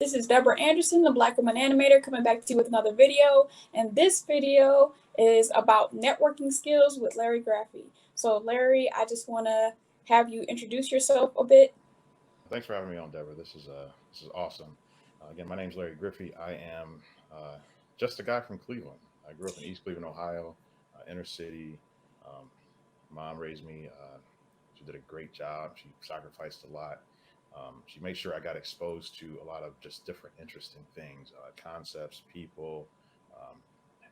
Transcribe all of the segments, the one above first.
This is Deborah Anderson, the Black Woman Animator, coming back to you with another video. And this video is about networking skills with Larry Griffie. So Larry, I just want to have you introduce yourself a bit. Thanks for having me on, Deborah. This is awesome. Again, my name's Larry Griffie. I am just a guy from Cleveland. I grew up in East Cleveland, Ohio, inner city. Um, Mom raised me. She did a great job. She sacrificed a lot. She made sure I got exposed to a lot of just different interesting things, concepts, people. Um,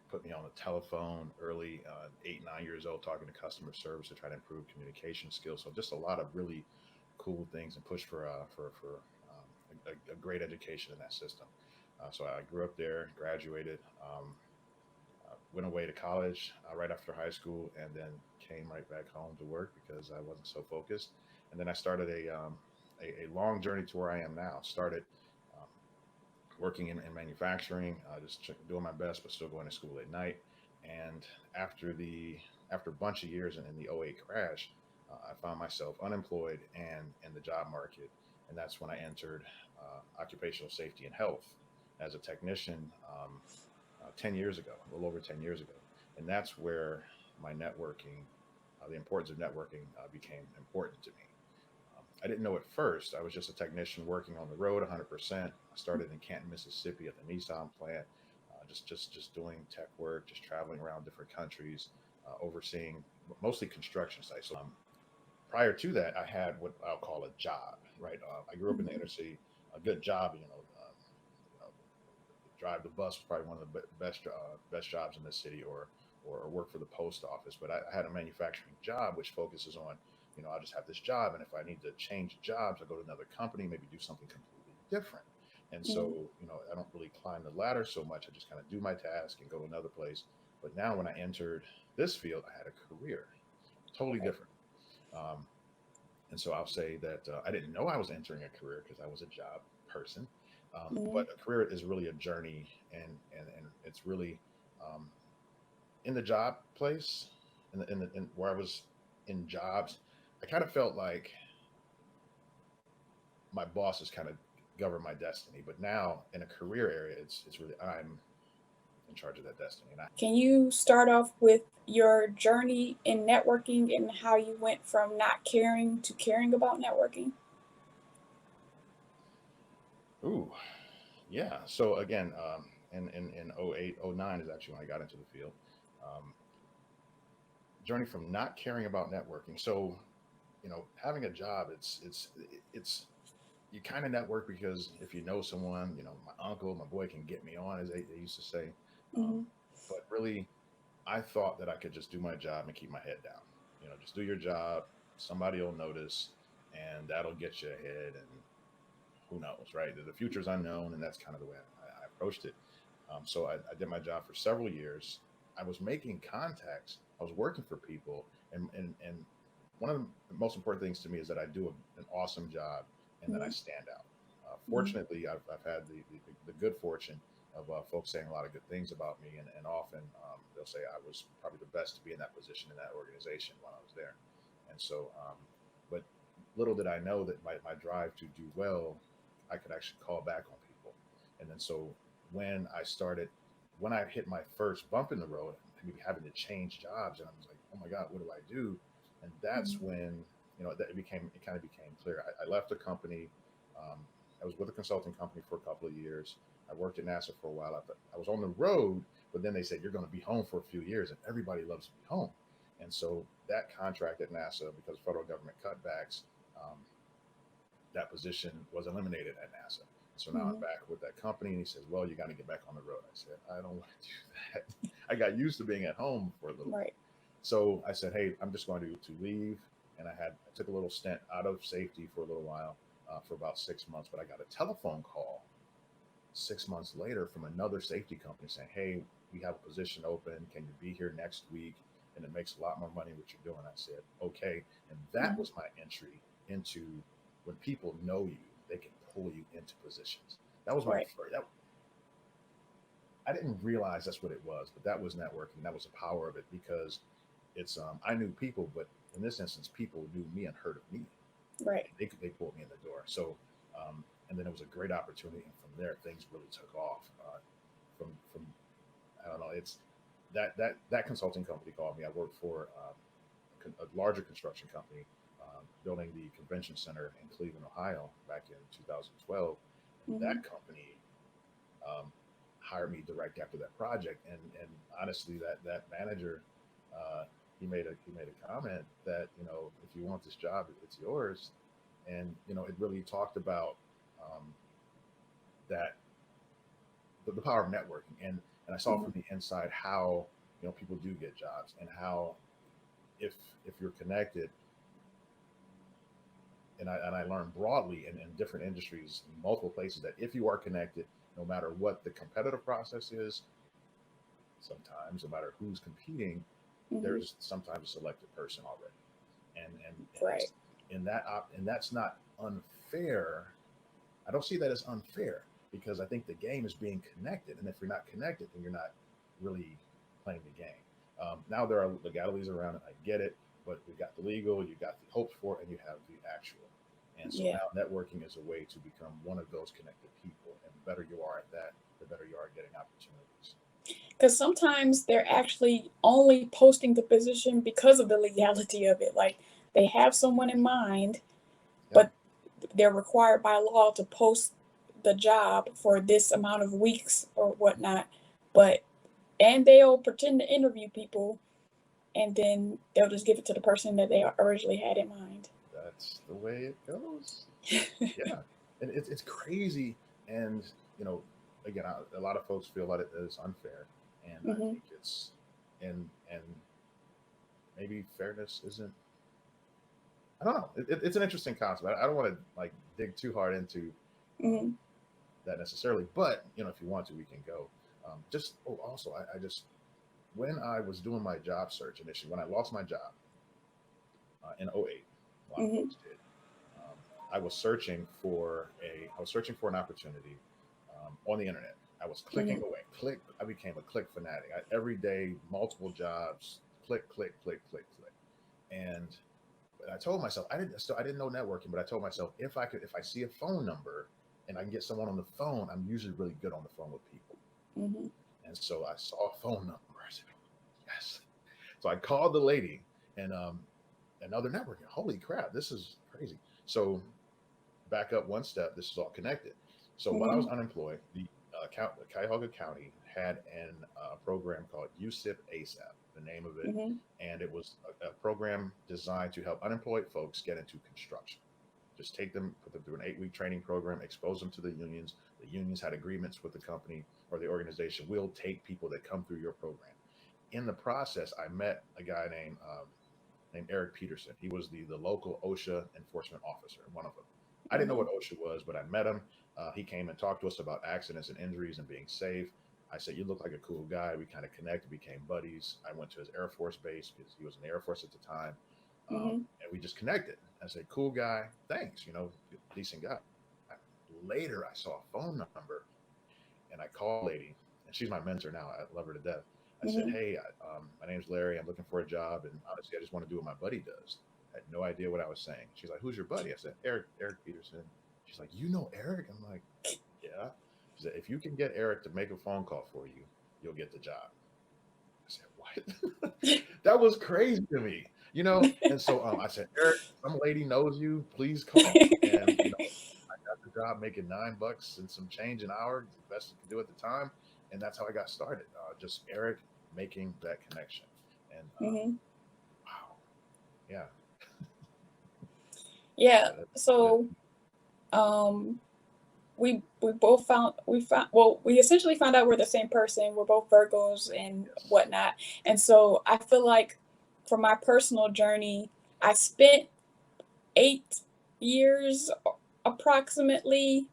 Put me on the telephone early, 8, 9 years old, talking to customer service to try to improve communication skills. So just a lot of really cool things and push for a great education in that system. So I grew up there, graduated, went away to college right after high school, and then came right back home to work because I wasn't so focused. And then I started a long journey to where I am now. Started um, working in manufacturing, doing my best, but still going to school at night. And after the after a bunch of years in the '08 crash, I found myself unemployed and in the job market. And that's when I entered occupational safety and health as a technician 10 years ago, a little over 10 years ago. And that's where my networking, the importance of networking became important to me. I didn't know at first. I was just a technician working on the road 100%. I started in Canton, Mississippi at the Nissan plant, just doing tech work, just traveling around different countries, overseeing mostly construction sites. So prior to that, I had what I'll call a job, right? I grew up in the inner city, a good job, you know, drive the bus was probably one of the best jobs in the city, or work for the post office. But I had a manufacturing job which focuses on, I just have this job, and if I need to change jobs, I go to another company, maybe do something completely different. And Mhm. so, I don't really climb the ladder so much. I just kind of do my task and go to another place. But now, when I entered this field, I had a career totally Right. different. Um, and so I'll say that I didn't know I was entering a career because I was a job person. Mhm. But a career is really a journey, and it's really um, in the job place, in where I was in jobs. I kind of felt like my bosses kind of govern my destiny. But now in a career area, it's really I'm in charge of that destiny. And Can you start off with your journey in networking and how you went from not caring to caring about networking? ooh, yeah. So again, in '08, '09 is actually when I got into the field. Um, Journey from not caring about networking. So having a job, it's you kind of network because if you know someone, my uncle, my boy can get me on, as they used to say. Um, Mhm. but really, I thought that I could just do my job and keep my head down. Just do your job. Somebody will notice, and that'll get you ahead. And who knows, right? The future is unknown, and that's kind of the way I approached it. So I did my job for several years. I was making contacts. I was working for people, and one of the most important things to me is that I do an awesome job and that I Mhm. stand out. Mhm. Fortunately, I've had the good fortune of folks saying a lot of good things about me, and often they'll say I was probably the best to be in that position in that organization while I was there. And so, but little did I know that my drive to do well, I could actually call back on people. And then so when I started, when I hit my first bump in the road, maybe having to change jobs, and I was like, oh my God, what do I do? And that's Mhm. when that it kind of became clear. I left the company. Um, I was with a consulting company for a couple of years. I worked at NASA for a while. I was on the road, but then they said you're going to be home for a few years, and everybody loves to be home. And so that contract at NASA, because of federal government cutbacks, um, that position was eliminated at NASA. So now I'm Mhm. back with that company, and he says, "Well, you got to get back on the road." I said, "I don't want to do that. I got used to being at home for a little bit." Right. So I said, "Hey, I'm just going to leave." And I took a little stint out of safety for a little while, for about 6 months. But I got a telephone call 6 months later from another safety company saying, "Hey, we have a position open. Can you be here next week? And it makes a lot more money what you're doing." I said, "Okay." And that Mhm. was my entry into when people know you, they can pull you into positions. That was my Right. first. I didn't realize that's what it was, but that was networking. That was the power of it because it's I knew people, but in this instance, people knew me and heard of me, Right. and they pulled me in the door. So, and then it was a great opportunity. And from there, things really took off. From I don't know, it's that consulting company called me. I worked for a larger construction company, building the convention center in Cleveland, Ohio, back in 2012. And Mm-hmm. that company hired me direct after that project. And honestly, that manager, he made a comment that, if you want this job, it's yours. And it really talked about that the power of networking, and I saw Mm-hmm. from the inside how people do get jobs, and how if you're connected. And I learned broadly in different industries, in multiple places, that if you are connected, no matter what the competitive process is, sometimes no matter who's competing, Mm-hmm. there's sometimes a selected person already, and Right. it's and that's not unfair. I don't see that as unfair, because I think the game is being connected, and if you're not connected, then you're not really playing the game. Now there are legalities around it. I get it, but we got the legal, you got the hoped for, and you have the actual. And so Yeah. now networking is a way to become one of those connected people. And the better you are at that, the better you are at getting opportunities. Because sometimes they're actually only posting the position because of the legality of it. Like they have someone in mind, Yep. but they're required by law to post the job for this amount of weeks or whatnot. But and they'll pretend to interview people, and then they'll just give it to the person that they originally had in mind. That's the way it goes. Yeah. And it's crazy. And, you know, again, a lot of folks feel that it is unfair. And I Mm-hmm. think and maybe fairness isn't, I don't know. It's an interesting concept. I don't want to like dig too hard into um, Mm-hmm. that necessarily, but if you want to, we can go. Also, I just, when I was doing my job search initially, when I lost my job in '08, a lot of Mm-hmm. folks did. Um, I was searching for an opportunity on the internet. I was clicking Mm-hmm. away, click. I became a click fanatic. Every day, multiple jobs, click, click, click, click, click, and I told myself I didn't know networking, but I told myself if I see a phone number and I can get someone on the phone, I'm usually really good on the phone with people. Mm-hmm. And so I saw a phone number. I said, yes. So I called the lady, and another networking. Holy crap, this is crazy. So back up one step. This is all connected. So when I Mm-hmm. was unemployed, Cuyahoga County had a program called USIP ASAP, the name of it, Mm-hmm. and it was a program designed to help unemployed folks get into construction. Just take them, put them through an 8-week training program, expose them to the unions. The unions had agreements with the company or the organization. We'll take people that come through your program. In the process, I met a guy named Eric Peterson. He was the local OSHA enforcement officer, one of them. I didn't know Mm-hmm. what OSHA was, but I met him. He came and talked to us about accidents and injuries and being safe. I said, "You look like a cool guy." We kind of connected, became buddies. I went to his Air Force base because he was in the Air Force at the time, Mm-hmm. and we just connected. I said, "Cool guy, thanks. Decent guy." Later, I saw a phone number, and I called the lady, and she's my mentor now. I love her to death. I said, Mm-hmm. "Hey, my name's Larry. I'm looking for a job, and honestly, I just want to do what my buddy does." I had no idea what I was saying. She's like, "Who's your buddy?" I said, Eric Peterson." She's like, "You know Eric?" I'm like, "Yeah." She said, "If you can get Eric to make a phone call for you, you'll get the job." I said, "What?" That was crazy to me, And so I said, "Eric, some lady knows you. Please call." And I got the job making $9 and some change an hour, the best you could do at the time, and that's how I got started. Just Eric making that connection, and Mm-hmm. wow, yeah, Yeah. that's good. So um we essentially found out we're the same person. We're both Virgos and Yes. whatnot. And so I feel like for my personal journey, I spent 8 years approximately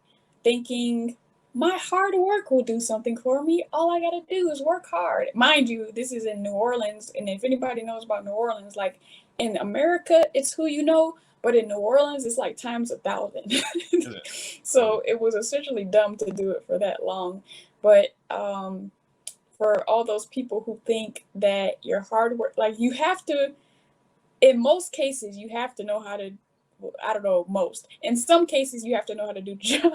thinking my hard work will do something for me. All I gotta do is work hard. Mind you, this is in New Orleans, and if anybody knows about New Orleans, like in America, it's who you know, but in New Orleans, it's like times 1,000. Is it? Oh So yeah. it was essentially dumb to do it for that long. But for all those people who think that your hard work, like you have to, in most cases, you have to know how to I don't know, most. In some cases, you have to know how to do the job.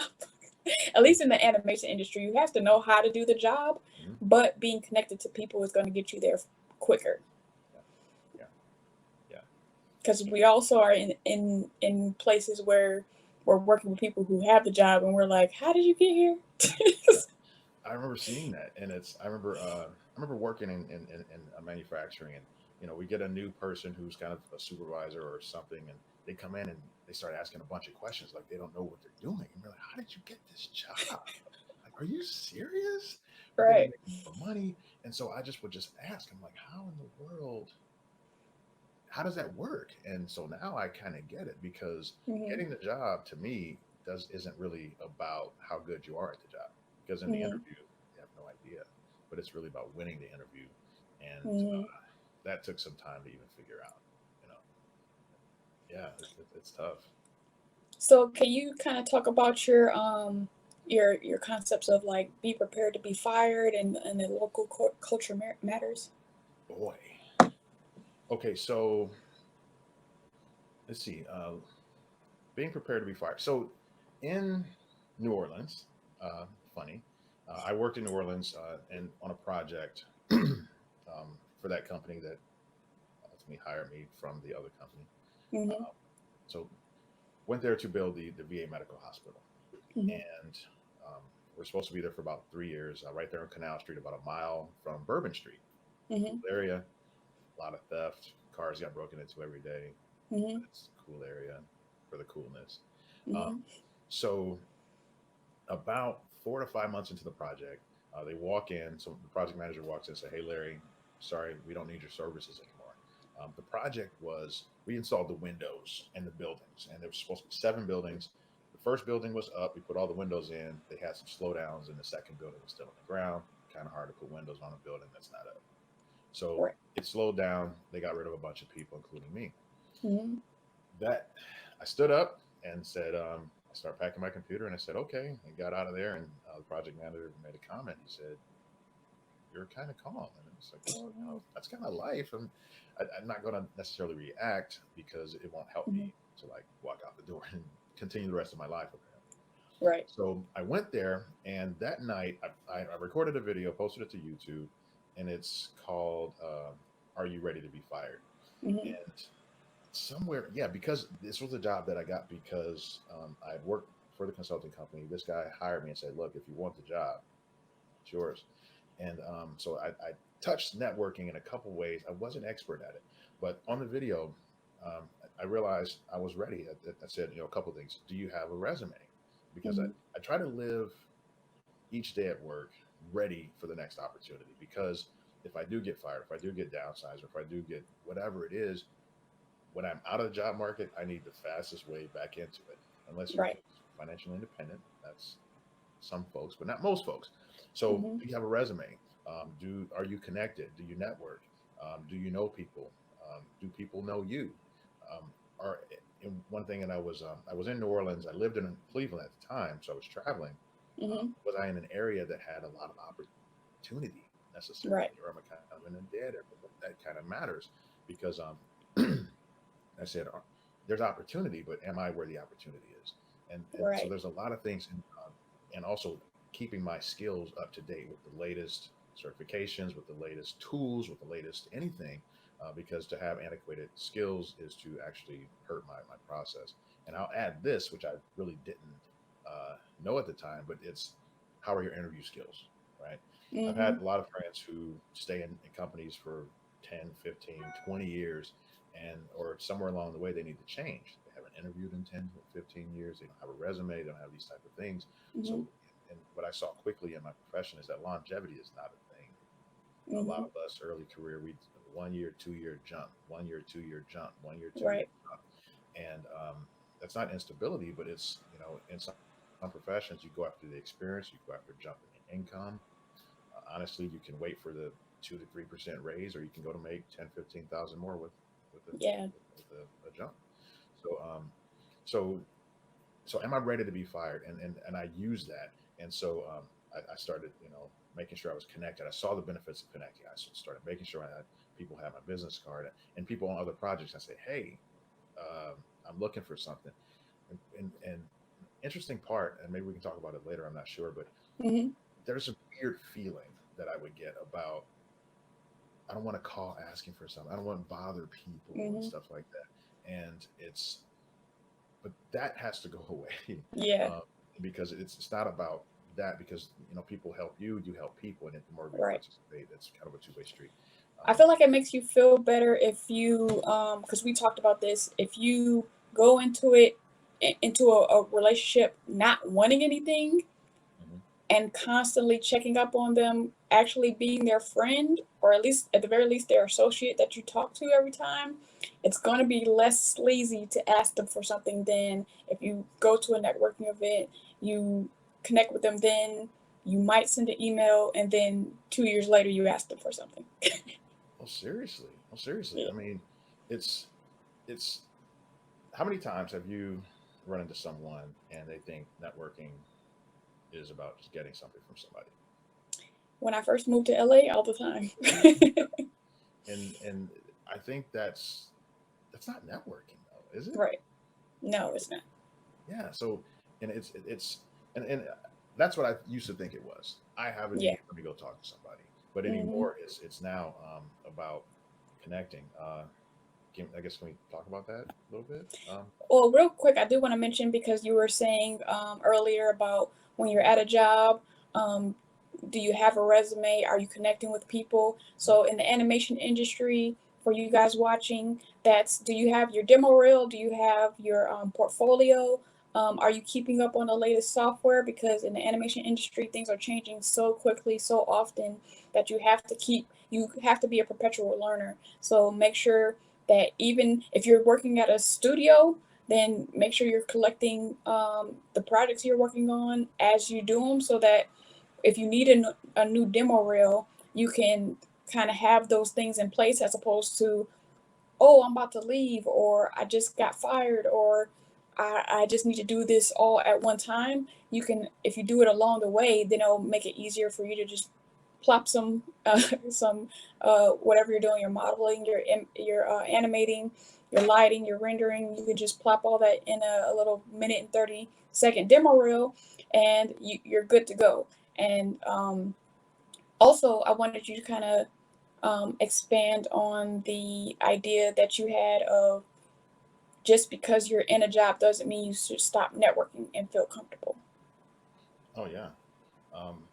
At least in the animation industry, you have to know how to do the job, Mhm. but being connected to people is going to get you there quicker. Yeah, yeah, yeah. Because we also are in places where we're working with people who have the job, and we're like, "How did you get here?" Yeah. I remember seeing that, and I remember working in manufacturing, and we get a new person who's kind of a supervisor or something, and they come in and they start asking a bunch of questions like they don't know what they're doing, and we're like, "How did you get this job? Like, are you serious?" But then they Right. make more money, and so I just would just ask, I'm like, "How in the world? How does that work?" And so now I kind of get it because Hmm. getting the job to me does isn't really about how good you are at the job because in the Hmm. interview you have no idea, but it's really about winning the interview, and Hmm. that took some time to even figure out. You know, yeah, it's tough. So, can you kind of talk about your concepts of like be prepared to be fired and the local culture matters? Boy, okay, so let's see. Being prepared to be fired. So in New Orleans, uh, funny, I worked in New Orleans and on a project for that company that ultimately hired me from the other company. Hmm. Uh, so went there to build the VA medical hospital, Hmm. and um, we're supposed to be there for about 3 years. Right there on Canal Street, about a mile from Bourbon Street. Hmm. Cool area, a lot of theft. Cars got broken into every day, but Hmm. it's a cool area for the coolness. Um, Hmm. so about 4 to 5 months into the project, they walk in. So the project manager walks in and say, "Hey, Larry, sorry, we don't need your services anymore." The project was we installed the windows in the buildings, and there was supposed to be 7 buildings. The first building was up. We put all the windows in. They had some slowdowns, and the second building was still on the ground. Kind of hard to put windows on a building that's not up. So Right. it slowed down. They got rid of a bunch of people, including me. Hmm. That I stood up and said, I started packing my computer and I said, okay, and got out of there. And the project manager made a comment. He said, "You're kind of calm." And it's like, well, that's kind of life. And I'm not going to necessarily react because it won't help Hmm. me to like walk out the door and continue the rest of my life apparently. Right. So I went there, and that night I recorded a video, posted it to YouTube, and it's called "Are You Ready to Be Fired?" Hmm. And somewhere, yeah, because this was a job that I got because I had worked for the consulting company. This guy hired me and said, "Look, if you want the job, it's yours." And so I touched networking in a couple ways. I wasn't expert at it, but on the video, I realized I was ready. I said, a couple of things. Do you have a resume? Because Hmm. I try to live each day at work ready for the next opportunity. Because if I do get fired, if I do get downsized, or if I do get whatever it is, when I'm out of the job market, I need the fastest way back into it. Unless you're Right. just financially independent, that's some folks, but not most folks. So, Hmm. do you have a resume? Do Are you connected? Do you network? Do you know people? Do people know you? Or and one thing, and I was in New Orleans. I lived in Cleveland at the time, so I was traveling. Hmm. Was I in an area that had a lot of opportunity necessarily, Right. or am I kind of in a dead area? But that kind of matters because I said, there's opportunity, but am I where the opportunity is? And so Right. there's a lot of things, and also keeping my skills up to date with the latest certifications, with the latest tools, with the latest anything, because to have antiquated skills is to actually hurt my process. And I'll add this, which I really didn't know at the time, but it's how are your interview skills, right? I've Hmm. had a lot of friends who stay in companies for 10, 15, 20 years, and or somewhere along the way they need to change. They haven't interviewed in 10 or 15 years. They don't have a resume. They don't have these type of things. Hmm. So, and what I saw quickly in my profession is that longevity is not a thing. A lot Hmm. of us early career, we 1 year, 2 year jump, 1 year, 2 year jump, 1 year, 2 year Right. jump, and that's not instability, but it's in some professions you go after the experience, you go after jumping in income. Honestly, you can wait for the 2 to 3% raise, or you can go to make 10, 15,000 more with a Yeah. a jump. So so so am I ready to be fired? And I use that. And so I started making sure I was connected. I saw the benefits of connecting. I started making sure I had people have my business card, and people on other projects. I say, hey. I'm looking for something. And interesting part, and maybe we can talk about it later, I'm not sure, but Mm-hmm. there's a weird feeling that I would get about, I don't want to call asking for something. I don't want to bother people and Mm-hmm. stuff like that. And but that has to go away, Yeah. um, because it's not about that, because people help you, you help people, and the more we Right. participate, it's kind of a two-way street. I Um, feel like it makes you feel better if you, because we talked about this, if you go into it, into a relationship not wanting anything mhm. and constantly checking up on them, actually being their friend, or at least at the very least their associate that you talk to every time, it's going to be less sleazy to ask them for something than if you go to a networking event, you connect with them, then you might send an email, and then 2 years later you ask them for something. Oh, seriously. Oh, seriously. Yeah. I mean, it's it's how many times have you run into someone and they think networking is about just getting something from somebody? When I first moved to LA, all the time. And I think that's not networking though, is it? Right. No, it's not. Yeah. So, and it's and that's what I used to think it was. I have a Yeah. need, let me go talk to somebody. But Hmm. anymore, it's now about connecting. I guess, can we talk about that a little bit? Well, real quick, I do want to mention, because you were saying earlier about when you're at a job, um, do you have a resume? Are you connecting with people? So in the animation industry, for you guys watching, that's, do you have your demo reel? Do you have your portfolio? Are you keeping up on the latest software? Because in the animation industry, things are changing so quickly, so often, that you have to be a perpetual learner. So make sure that even if you're working at a studio, then make sure you're collecting the projects you're working on as you do them, so that if you need a new demo reel, you can kind of have those things in place, as opposed to, oh, I'm about to leave, or I just got fired, or I just need to do this all at one time. You can, if you do it along the way, then it'll make it easier for you to just plop some, some, whatever you're doing, your modeling, your animating, your lighting, your rendering. You can just plop all that in a little minute and 30-second demo reel, and you're good to go. And also, I wanted you to kind of expand on the idea that you had of, just because you're in a job doesn't mean you should stop networking and feel comfortable. Oh yeah. Um,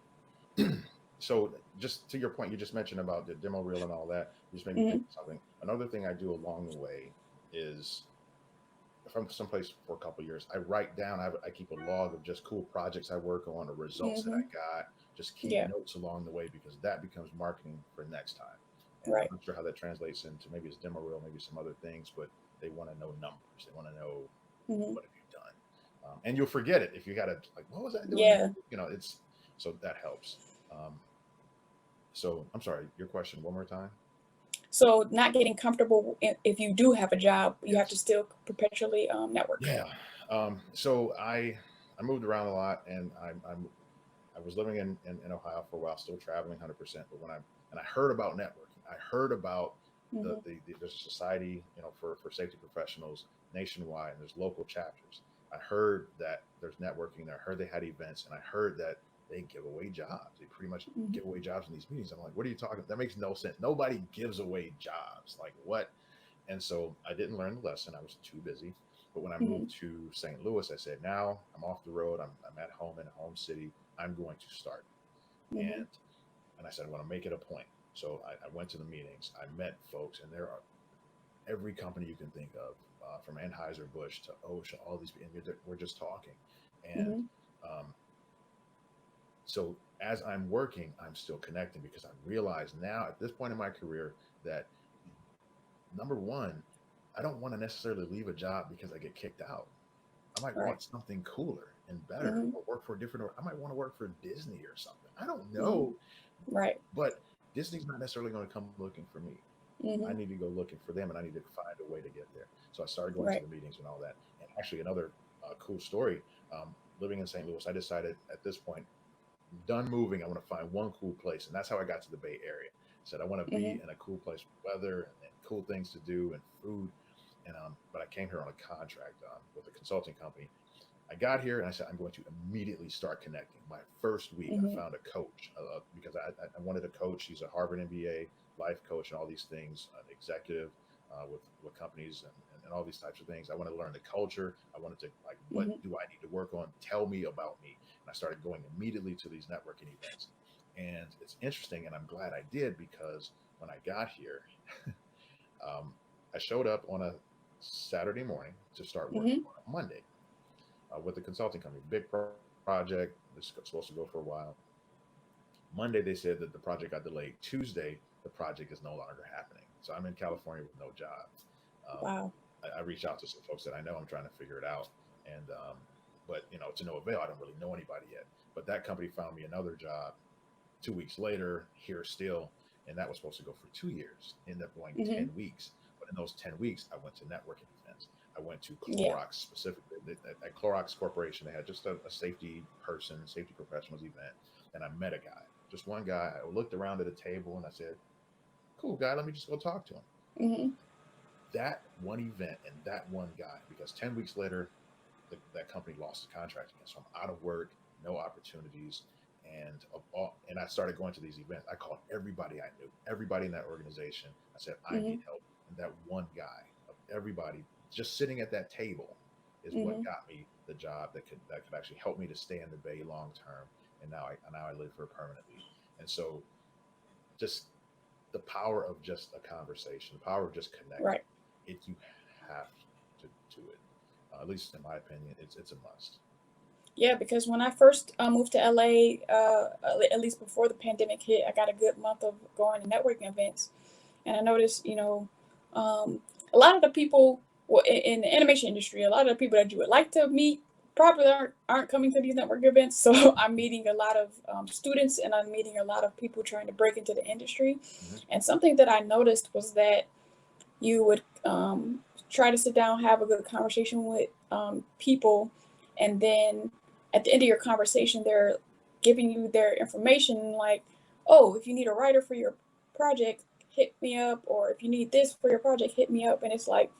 so just to your point, you just mentioned about the demo reel and all that. You just made me think Hmm. of something. Another thing I do along the way is, if I'm someplace for a couple of years, I write down. I keep a log of just cool projects I work on, or results that I Hmm. got. Just keep Yeah. notes along the way, because that becomes marketing for next time. And I'm Right. not sure how that translates into, maybe it's demo reel, maybe some other things, but they want to know numbers. They want to know, Hmm. what have you done, and you'll forget it if you got to, like, what was I doing? Yeah. It's, so that helps. Um, so I'm sorry, your question one more time. So not getting comfortable, if you do have a job, you have to Yes. still perpetually network. Yeah. So I moved around a lot, and I was living in Ohio for a while, still traveling 100%. But I heard about networking, I heard about Hmm. there's a society, for safety professionals nationwide, and there's local chapters. I heard that there's networking there. I heard they had events, and I heard that they give away jobs. They pretty much Hmm. give away jobs in these meetings. I'm like, what are you talking? That makes no sense. Nobody gives away jobs. Like, what? And so I didn't learn the lesson. I was too busy. But when I Hmm. moved to St. Louis, I said, now I'm off the road. I'm at home in a home city. I'm going to start. Hmm. And I said, I want to make it a point. So I went to the meetings. I met folks, and there are every company you can think of, from Anheuser-Busch to OSHA, all these, and we're just talking. And Hmm. um, so as I'm working, I'm still connecting, because I realize now at this point in my career that, number one, I don't want to necessarily leave a job because I get kicked out. I might Right. want something cooler and better, Hmm. or work for a different, or I might want to work for Disney or something. I don't Hmm. know, Right. but Disney's not necessarily going to come looking for me. I Hmm. need to go looking for them, and I need to find a way to get there. So I started going to Right. the meetings and all that. And actually, another cool story. Living in St. Louis, I decided at this point, done moving, I want to find one cool place, and that's how I got to the Bay Area. I said I want to Hmm. be in a cool place with weather, and cool things to do and food. and but I came here on a contract with a consulting company. I got here and I said, I'm going to immediately start connecting. My first week, I Mm-hmm. found a coach because I wanted a coach. He's a Harvard MBA, life coach, and all these things, an executive with companies and all these types of things. I wanted to learn the culture. I wanted to, like, what Mm-hmm. do I need to work on? Tell me about me. And I started going immediately to these networking events. And it's interesting, and I'm glad I did because when I got here, um, I showed up on a Saturday morning to start working Mm-hmm. on a Monday with a consulting company. Big project. This was supposed to go for a while. Monday, they said that the project got delayed. Tuesday, the project is no longer happening. So I'm in California with no job. Um, Wow. I reached out to some folks that I know. I'm trying to figure it out. And, but, to no avail. I don't really know anybody yet. But that company found me another job 2 weeks later, here still. And that was supposed to go for 2 years. Ended up going Mm-hmm. 10 weeks. But in those 10 weeks, I went to networking events. I went to Yeah. Clorox specifically. At Clorox Corporation, they had just a safety person, safety professionals event. And I met a guy, just one guy. I looked around at a table and I said, cool guy, let me just go talk to him. Mm-hmm. That one event and that one guy, because 10 weeks later, that company lost the contract again. So I'm out of work, no opportunities. And I started going to these events. I called everybody I knew, everybody in that organization. I said, I Mm-hmm. need help. And that one guy of everybody just sitting at that table is what Mm-hmm. got me the job that could actually help me to stay in the Bay long term. And now I live here permanently. And so just the power of just a conversation, the power of just connecting. Right. You have to do it. At least in my opinion, it's a must. Yeah, because when I first moved to LA, at least before the pandemic hit, I got a good month of going to networking events, and I noticed, um, a lot of the people, well, in the animation industry, a lot of the people that you would like to meet probably aren't coming to these networking events. So I'm meeting a lot of students, and I'm meeting a lot of people trying to break into the industry. Mm-hmm. And something that I noticed was that you would try to sit down, have a good conversation with people, and then at the end of your conversation, they're giving you their information like, oh, if you need a writer for your project, hit me up, or if you need this for your project, hit me up. And it's like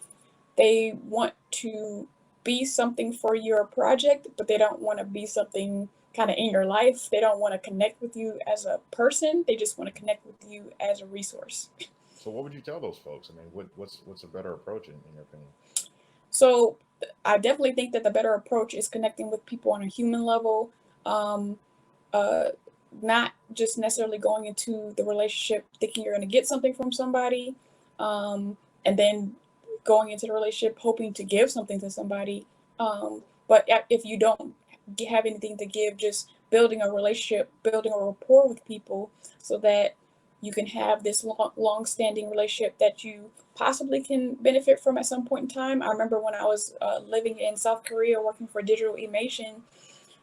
they want to be something for your project, but they don't want to be something kind of in your life. They don't want to connect with you as a person. They just want to connect with you as a resource. So what would you tell those folks? I mean, what's a better approach in your opinion? So I definitely think that the better approach is connecting with people on a human level, um, uh, not just necessarily going into the relationship thinking you're going to get something from somebody, and then going into the relationship hoping to give something to somebody. But if you don't have anything to give, just building a relationship, building a rapport with people so that you can have this long-standing relationship that you possibly can benefit from at some point in time. I remember when I was living in South Korea working for Digital Emation,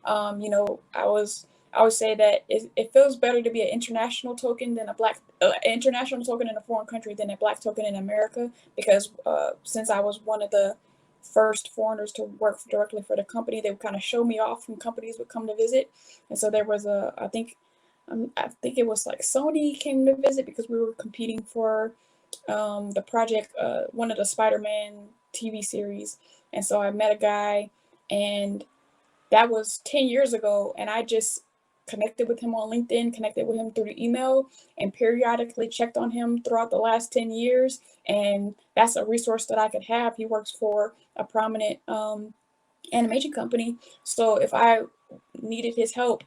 I would say that it feels better to be an international token than a black international token in a foreign country than a black token in America, because since I was one of the first foreigners to work directly for the company, they would kind of show me off when companies would come to visit. And so there was I think it was like Sony came to visit because we were competing for the project, one of the Spider-Man TV series. And so I met a guy, and that was 10 years ago. And I just connected with him on LinkedIn, connected with him through the email, and periodically checked on him throughout the last 10 years. And that's a resource that I could have. He works for a prominent animation company. So if I needed his help,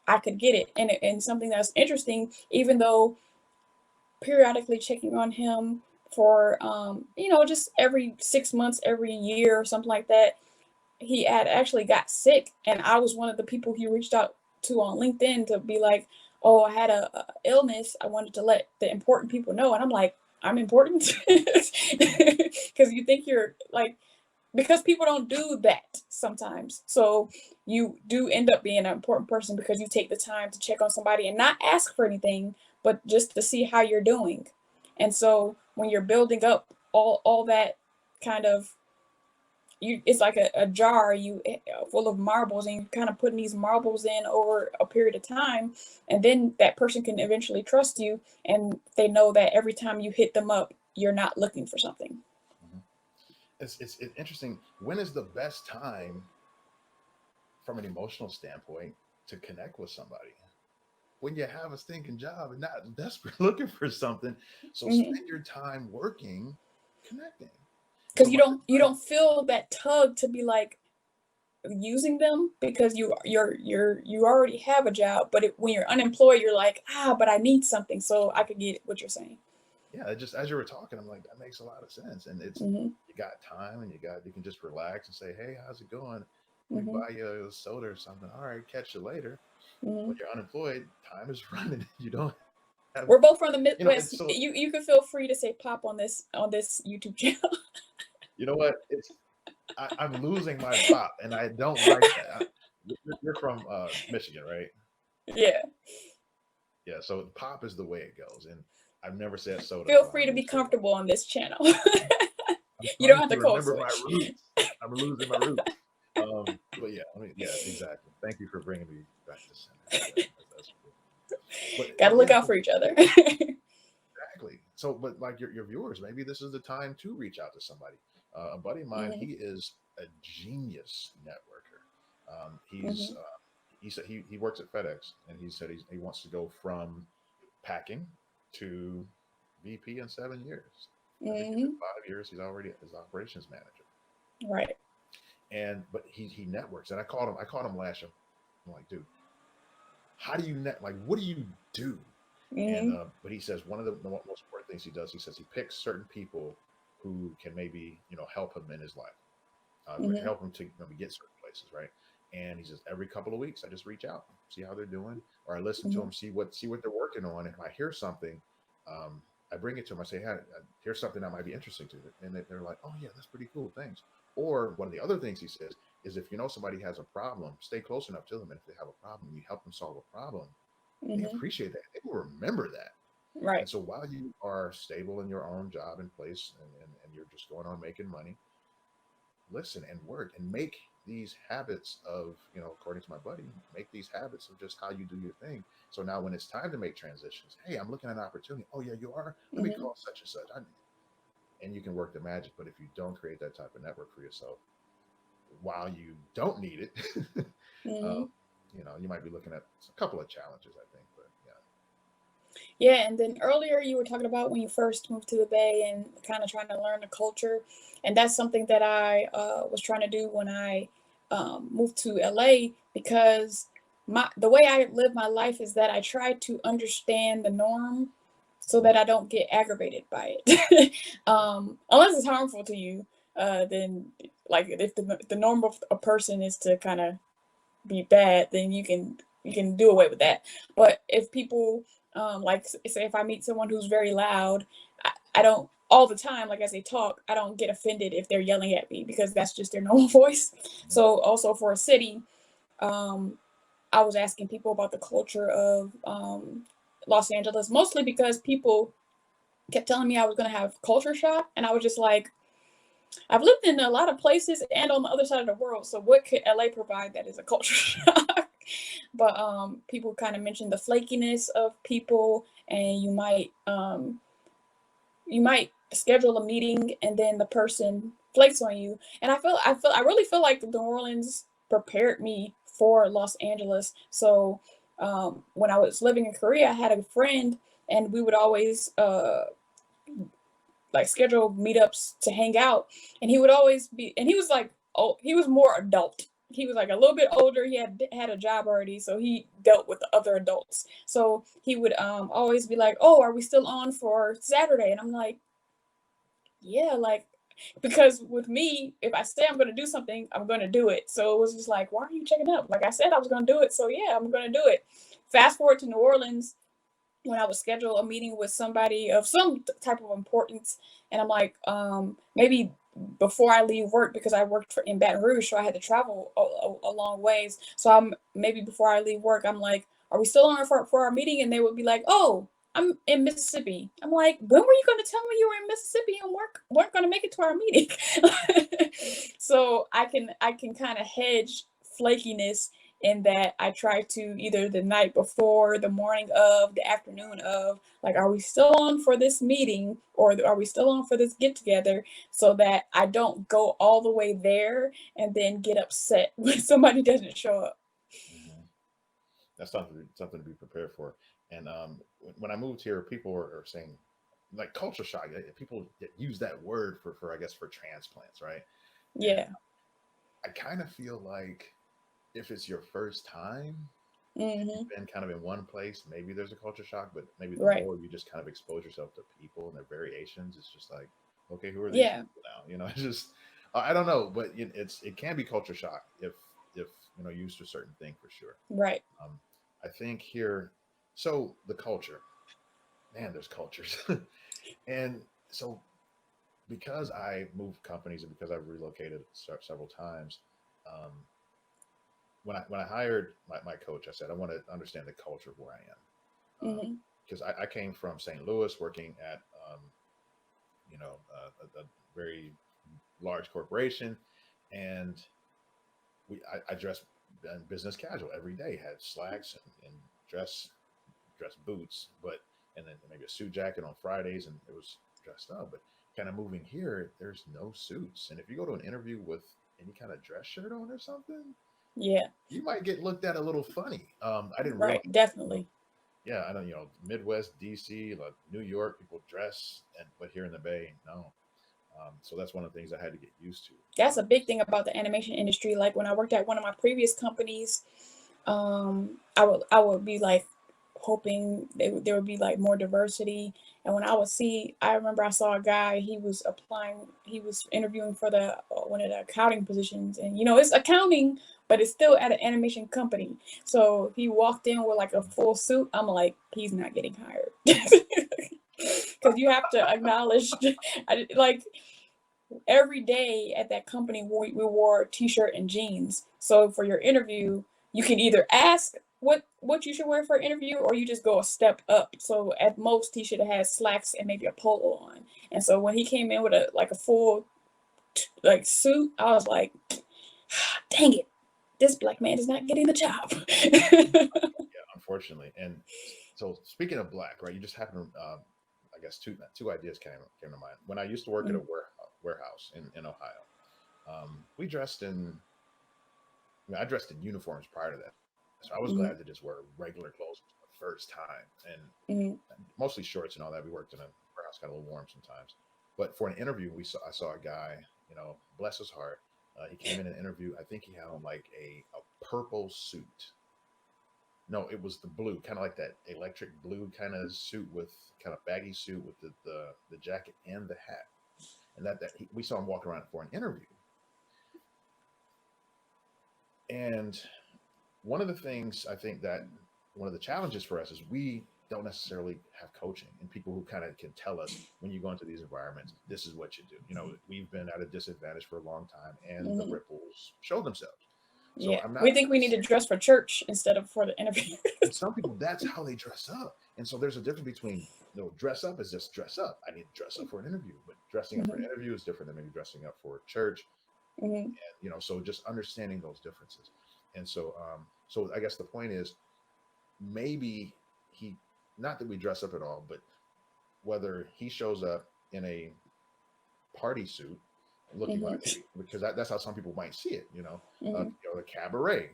I could get it. And something that's interesting, even though periodically checking on him for just every 6 months, every year or something like that, he had actually got sick, and I was one of the people he reached out to on LinkedIn to be like, oh, I had a illness, I wanted to let the important people know. And I'm like, I'm important? Because you think you're like, because people don't do that sometimes. So you do end up being an important person because you take the time to check on somebody and not ask for anything, but just to see how you're doing. And so when you're building up all that kind of, it's like a jar full of marbles, and you're kind of putting these marbles in over a period of time, and then that person can eventually trust you, and they know that every time you hit them up, you're not looking for something. Mm-hmm. it's interesting. When is the best time from an emotional standpoint to connect with somebody? When you have a stinking job and not desperate looking for something. So Mm-hmm. spend your time working, connecting. Because So by the you time, don't feel that tug to be like using them because you already have a job, but when you're unemployed, you're like, but I need something, so I could get what you're saying. yeah, just as you were talking, I'm like, that makes a lot of sense. And it's, Mm-hmm. you got time and you can just relax and say, hey, how's it going? Let me Mm-hmm. buy you a soda or something. All right, catch you later. Mm-hmm. When you're unemployed, time is running. You don't have, We're both from the it's so, Midwest. You can feel free to say pop on this YouTube channel. you know what? I'm losing my pop and I don't like that. You're from Michigan, right? Yeah. Yeah, so pop is the way it goes. And I've never said soda, Feel so I free to be lose trademark. comfortable on this channel. I'm You don't trying have to to code remember my switch. roots. I'm losing my roots. But yeah, I mean, yeah, exactly. Thank you for bringing me back to center. Yeah, that's cool. Gotta But look yeah, out so for each other. exactly. So, but like your viewers, maybe this is the time to reach out to somebody. A buddy of mine, Mm-hmm. he is a genius networker. Mm-hmm. He said he works at FedEx, and he said he wants to go from packing to VP in 7 years. I think he said Mm-hmm. 5 years. He's already his operations manager. Right. And but he networks. And I called him last year. I'm like, dude, how do you like what do you do? And Mm-hmm. but he says one of the most important things he does, he says he picks certain people who can maybe help him in his life, Mm-hmm. help him to get certain places, right? And he says every couple of weeks I just reach out, see how they're doing, or I listen to Mm-hmm. them, see what they're working on. If I hear something, um, I bring it to them. I say, hey, here's something that might be interesting to them, and they're like, oh yeah, that's pretty cool, thanks. Or one of the other things he says is if you know somebody has a problem, stay close enough to them, and if they have a problem, you help them solve a problem. They Mm-hmm. appreciate that. They will remember that. Right. And so while you are stable in your own job and place and you're just going on making money, listen and work and make these habits of, according to my buddy, make these habits of just how you do your thing. So now when it's time to make transitions, hey, I'm looking at an opportunity. Oh, yeah, you are? Let me Mm-hmm. call such and such. And you can work the magic. But if you don't create that type of network for yourself, while you don't need it, Mm-hmm. um, you might be looking at a couple of challenges, I think. But yeah. Yeah, and then earlier you were talking about when you first moved to the Bay and kind of trying to learn the culture, and that's something that I was trying to do when I moved to LA because the way I live my life is that I try to understand the norm so Mhm. that I don't get aggravated by it, unless it's harmful to you. Then like if the norm of a person is to kind of be bad, then you can do away with that. But if people like say if I meet someone who's very loud, I don't all the time like as they talk, I don't get offended if they're yelling at me because that's just their normal voice. Mhm. So also for a city, um, I was asking people about the culture of Los Angeles, mostly because people kept telling me I was gonna have culture shock, and I was just like, I've lived in a lot of places and on the other side of the world, so what could LA provide that is a culture shock? But people kind of mentioned the flakiness of people, and you might schedule a meeting and then the person flakes on you. And I really feel like New Orleans prepared me for Los Angeles. So when I was living in Korea, I had a friend, and we would always like schedule meetups to hang out, and he would always be, and he was like, oh, he was more adult. He was like a little bit older. He had a job already, so he dealt with the other adults. So he would always be like, "Oh, are we still on for Saturday?" And I'm like, "Yeah, like." Because with me, if I say I'm going to do something, I'm going to do it. So it was just like, why are you checking up? Like I said, I was going to do it. So yeah, I'm going to do it. Fast forward to New Orleans, when I would schedule a meeting with somebody of some type of importance, and I'm like, maybe before I leave work, because I worked in Baton Rouge, so I had to travel a long ways. So I'm maybe before I leave work, I'm like, are we still on for our meeting? And they would be like, oh, I'm in Mississippi. I'm like, when were you going to tell me you were in Mississippi and weren't going to make it to our meeting? So I can kind of hedge flakiness in that I try to either the night before, the morning of, the afternoon of, like, are we still on for this meeting or are we still on for this get together, so that I don't go all the way there and then get upset when somebody doesn't show up. Hmm. That's something to be prepared for. And when I moved here, people are saying like culture shock. People use that word for I guess for transplants, right? And Yeah. I kind of feel like if it's your first time and Hmm. you've been kind of in one place, maybe there's a culture shock, but maybe the Right. more you just kind of expose yourself to people and their variations, it's just like, okay, who are these Yeah. people now? It's just I don't know, but it can be culture shock if used to a certain thing for sure. Right. Um, I think here, so the culture, man, there's cultures, and so because I moved companies and because I've relocated several times, um, when I hired my coach, I said I want to understand the culture of where I am, Hmm. because I came from St. Louis, working at a very large corporation, and I dressed in business casual every day, had slacks and dress boots, but and then maybe a suit jacket on Fridays, and it was dressed up. But kind of moving here, there's no suits, and if you go to an interview with any kind of dress shirt on or something, Yeah. you might get looked at a little funny. I didn't realize. Right. Definitely. Yeah, I know. Midwest, DC, like New York, people dress, but here in the Bay, no. So that's one of the things I had to get used to. That's a big thing about the animation industry. Like when I worked at one of my previous companies, I would be like hoping there would be like more diversity. And when I remember I saw a guy. He was interviewing for the one of the accounting positions, and it's accounting, but it's still at an animation company. So he walked in with like a full suit. I'm like, he's not getting hired. Because you have to acknowledge, like, every day at that company we wore a t-shirt and jeans. So for your interview, you can either ask what you should wear for an interview, or you just go a step up. So at most he should have had slacks and maybe a polo on. And so when he came in with a full like suit, I was like, dang it, this black man is not getting the job. Yeah, unfortunately. And so speaking of black, right? You just happen to, I guess two ideas came to mind. When I used to work at a warehouse in Ohio, we dressed in. I mean, I dressed in uniforms prior to that, so I was Mm-hmm. glad to just wear regular clothes for the first time, and Mm-hmm. mostly shorts and all that. We worked in a warehouse, got a little warm sometimes. But for an interview, I saw a guy, bless his heart. He came in an interview. I think he had on like a purple suit. No, it was the blue, kind of like that electric blue kind of suit with kind of baggy suit with the jacket and the hat. And we saw him walk around for an interview. And one of the things I think that one of the challenges for us is we don't necessarily have coaching and people who kind of can tell us when you go into these environments, this is what you do. We've been at a disadvantage for a long time and the Mm-hmm. ripples show themselves. So Yeah, I'm we not think we need to dress for church instead of for the interview. and some people that's how they dress up. And so there's a difference between dress up is just dress up. I need to dress up for an interview, but dressing up for an Hmm. interview is different than maybe dressing up for church. Hmm. And so just understanding those differences. And so I guess the point is maybe he not that we dress up at all, but whether he shows up in a party suit looking like Hmm. because that's how some people might see it, Hmm. a cabaret,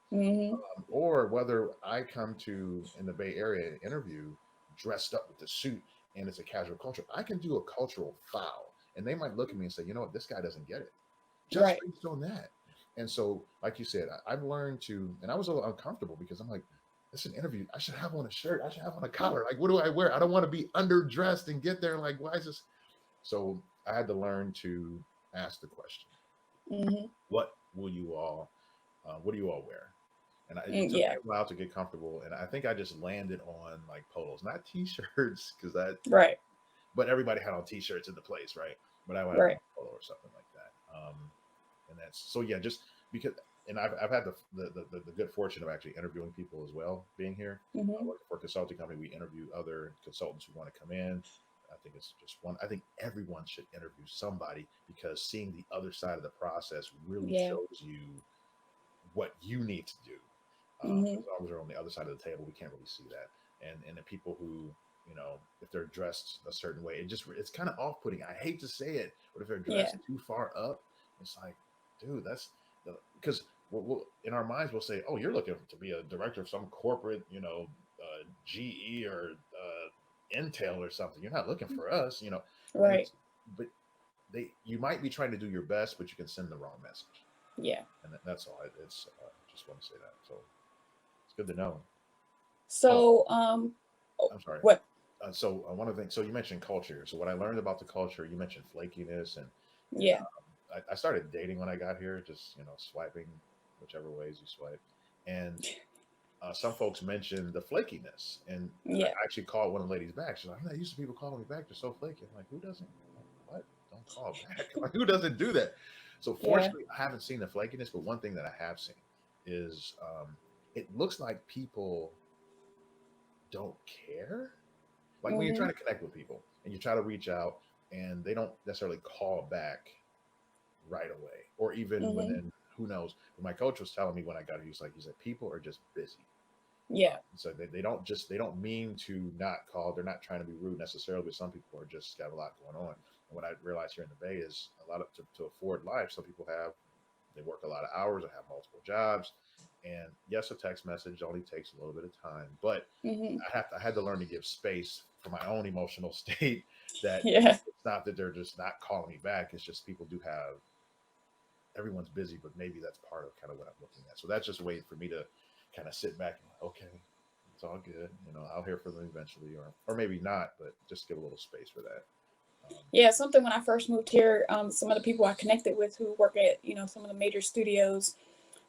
Hmm. or whether I come to in the Bay Area interview dressed up with the suit and it's a casual culture, I can do a cultural foul, and they might look at me and say, you know what, this guy doesn't get it, just Right. based on that. And so, like you said, I've learned to, and I was a little uncomfortable because I'm like, this is an interview. I should have on a shirt. I should have on a collar. Like, what do I wear? I don't want to be underdressed and get there. Like, why is this? So I had to learn to ask the question, Hmm. what will you all, what do you all wear? And it took me Yeah. a while to get comfortable. And I think I just landed on like polos, not t-shirts, because Right. but everybody had on t-shirts in the place, right? But I would have on Right. a polo or something like that. And that's so yeah, just because. And I've had the good fortune of actually interviewing people as well. Being here, Hmm. working for a consulting company, we interview other consultants who want to come in. I think it's just one. I think everyone should interview somebody because seeing the other side of the process really Yeah. shows you what you need to do. Mm-hmm. As long as they're on the other side of the table, we can't really see that. And the people who, if they're dressed a certain way, it's kind of off putting. I hate to say it, but if they're Yeah. dressed too far up, it's like, dude, that's because we'll in our minds we'll say, oh, you're looking to be a director of some corporate, GE or Intel or something. You're not looking for us, and Right. but you might be trying to do your best, but you can send the wrong message, Yeah. and that's all. It's just want to say that. So it's good to know. Oh, So, oh, I'm sorry. what? So one of the things. So you mentioned culture. So what I learned about the culture, you mentioned flakiness, and Yeah. I started dating when I got here, just swiping whichever ways you swipe, and some folks mentioned the flakiness, and I Yeah. actually called one of the ladies back. She's like, "I'm not used to people calling me back. They're so flaky." I'm like, "Who doesn't? What? Don't call back? Like, who doesn't do that?" So Yeah. fortunately, I haven't seen the flakiness, but one thing that I have seen is it looks like people don't care. Like when you're Mm-hmm. trying to connect with people and you try to reach out and they don't necessarily call back right away, or even when Mm-hmm. then who knows. But my coach was telling me when I got here, he said people are just busy. Yeah. So they don't mean to not call. They're not trying to be rude necessarily, but some people are just got a lot going on. And what I realized here in the Bay is a lot of to afford life. Some people they work a lot of hours or have multiple jobs. And yes, a text message only takes a little bit of time, but Mm-hmm. I had to learn to give space for my own emotional state. That Yeah. it's not that they're just not calling me back. It's just people do have everyone's busy, but maybe that's part of kind of what I'm looking at. So that's just a way for me to kind of sit back and okay, it's all good. I'll hear from them eventually, or maybe not, but just give a little space for that. Um, Yeah. Something when I first moved here, some of the people I connected with who work at, some of the major studios,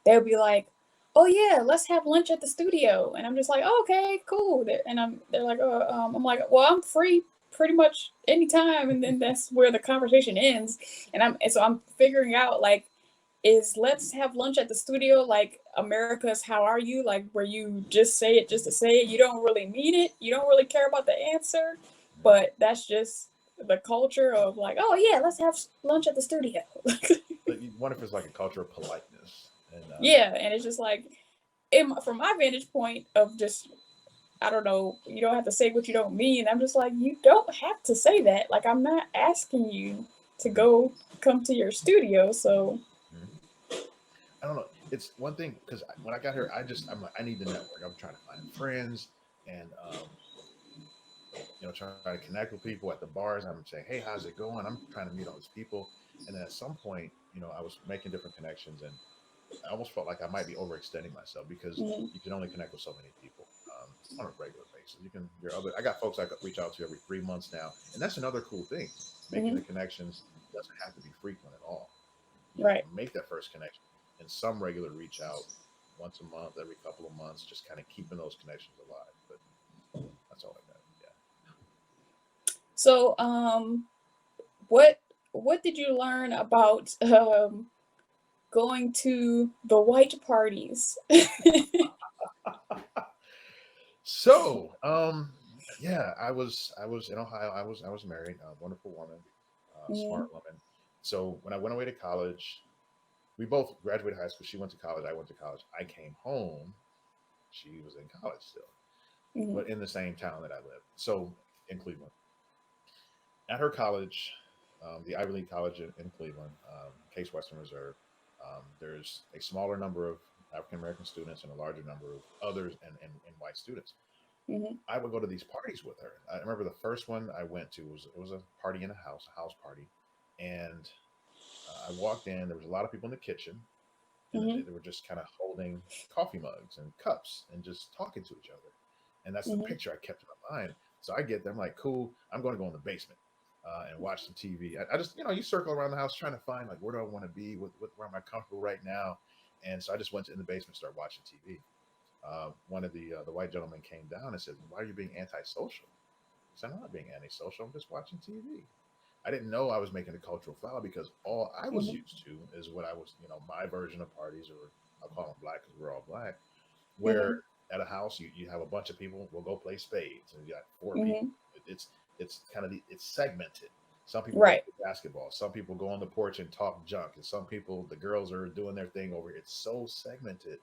they would be like, "Oh yeah, let's have lunch at the studio," and I'm just like, oh, "Okay, cool." They're like, "Oh," I'm like, "Well, I'm free pretty much anytime," and then that's where the conversation ends. So I'm figuring out like, is let's have lunch at the studio like America's "How are you?" like where you just say it just to say it. You don't really mean it. You don't really care about the answer, yeah. but that's just the culture of like, "Oh yeah, let's have lunch at the studio." But you wonder if it's like a culture of politeness, and Yeah, and it's just like, from my vantage point of just, I don't know, you don't have to say what you don't mean. I'm just like, you don't have to say that. Like, I'm not asking you to mhm, come to your studio. So, mhm. I don't know. It's one thing because when I got here, I'm like I need the network. I'm trying to find friends and trying to connect with people at the bars. I'm saying, hey, how's it going? I'm trying to meet all these people, and then at some point, I was making different connections, and I almost felt like I might be overextending myself because mm-hmm, you can only connect with so many people on a regular basis. I got folks I could reach out to every 3 months now, and that's another cool thing. Making mm-hmm, the connections doesn't have to be frequent at all. right. Make that first connection, and some regular reach out once a month, every couple of months, just kind of keeping those connections alive. But that's all I got. Yeah. So, what what did you learn about going to the white parties? So, yeah, I was in Ohio. I was married, a wonderful woman, Mm-hmm, smart woman. So when I went away to college, we both graduated high school. She went to college. I went to college. I came home. She was in college still, mm-hmm, but in the same town that I lived. So in Cleveland, at her college, the Ivy League College in Cleveland, Case Western Reserve. There's a smaller number of African American students and a larger number of others and white students. mm-hmm, I would go to these parties with her. I remember the first one I went to was it was a party in a house party, and I walked in. There was a lot of people in the kitchen, and mm-hmm, they were just kind of holding coffee mugs and cups and just talking to each other. And that's the mm-hmm, picture I kept in my mind. So I get there, I'm like, cool. I'm going to go in the basement and watch some TV. I just you circle around the house trying to find like where do I want to be? Where am I comfortable right now? And so I just went in the basement, started watching TV. One of the white gentlemen came down and said, "Why are you being antisocial?" I said, "I'm not being antisocial. I'm just watching TV." I didn't know I was making a cultural foul because all I was mm-hmm, used to is what I was, my version of parties, or I'll call them black because we're all black, mm-hmm, where at a house you have a bunch of people, we'll go play spades, and you got four people. mm-hmm, It's kind of it's segmented. Some people go right. play basketball, some people go on the porch and talk junk, and some people, the girls are doing their thing over here. It's so segmented.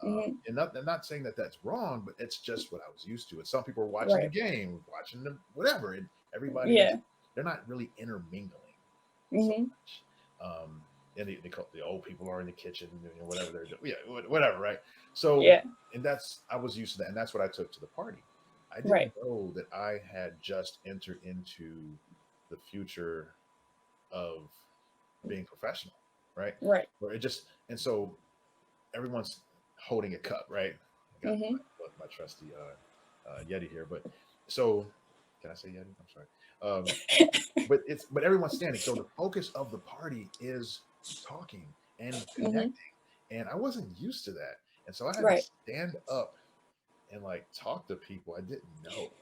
Mhm. And I'm not saying that that's wrong, but it's just what I was used to. And some people are watching the Right. game, watching the whatever, and everybody's Yeah. they're not really intermingling so Mhm. much. And they call the old people are in the kitchen, whatever they're doing, yeah, whatever, right? So, Yeah. and that's I was used to that, and that's what I took to the party. I didn't Right. know that I had just entered into the future of being professional, right? Right. Where it just and so everyone's holding a cup, right? I got Mhm. my trusty Yeti here, but so can I say Yeti? I'm sorry. But everyone's standing, so the focus of the party is talking and Mhm. connecting, and I wasn't used to that, and so I had to Right. stand up and like talk to people I didn't know,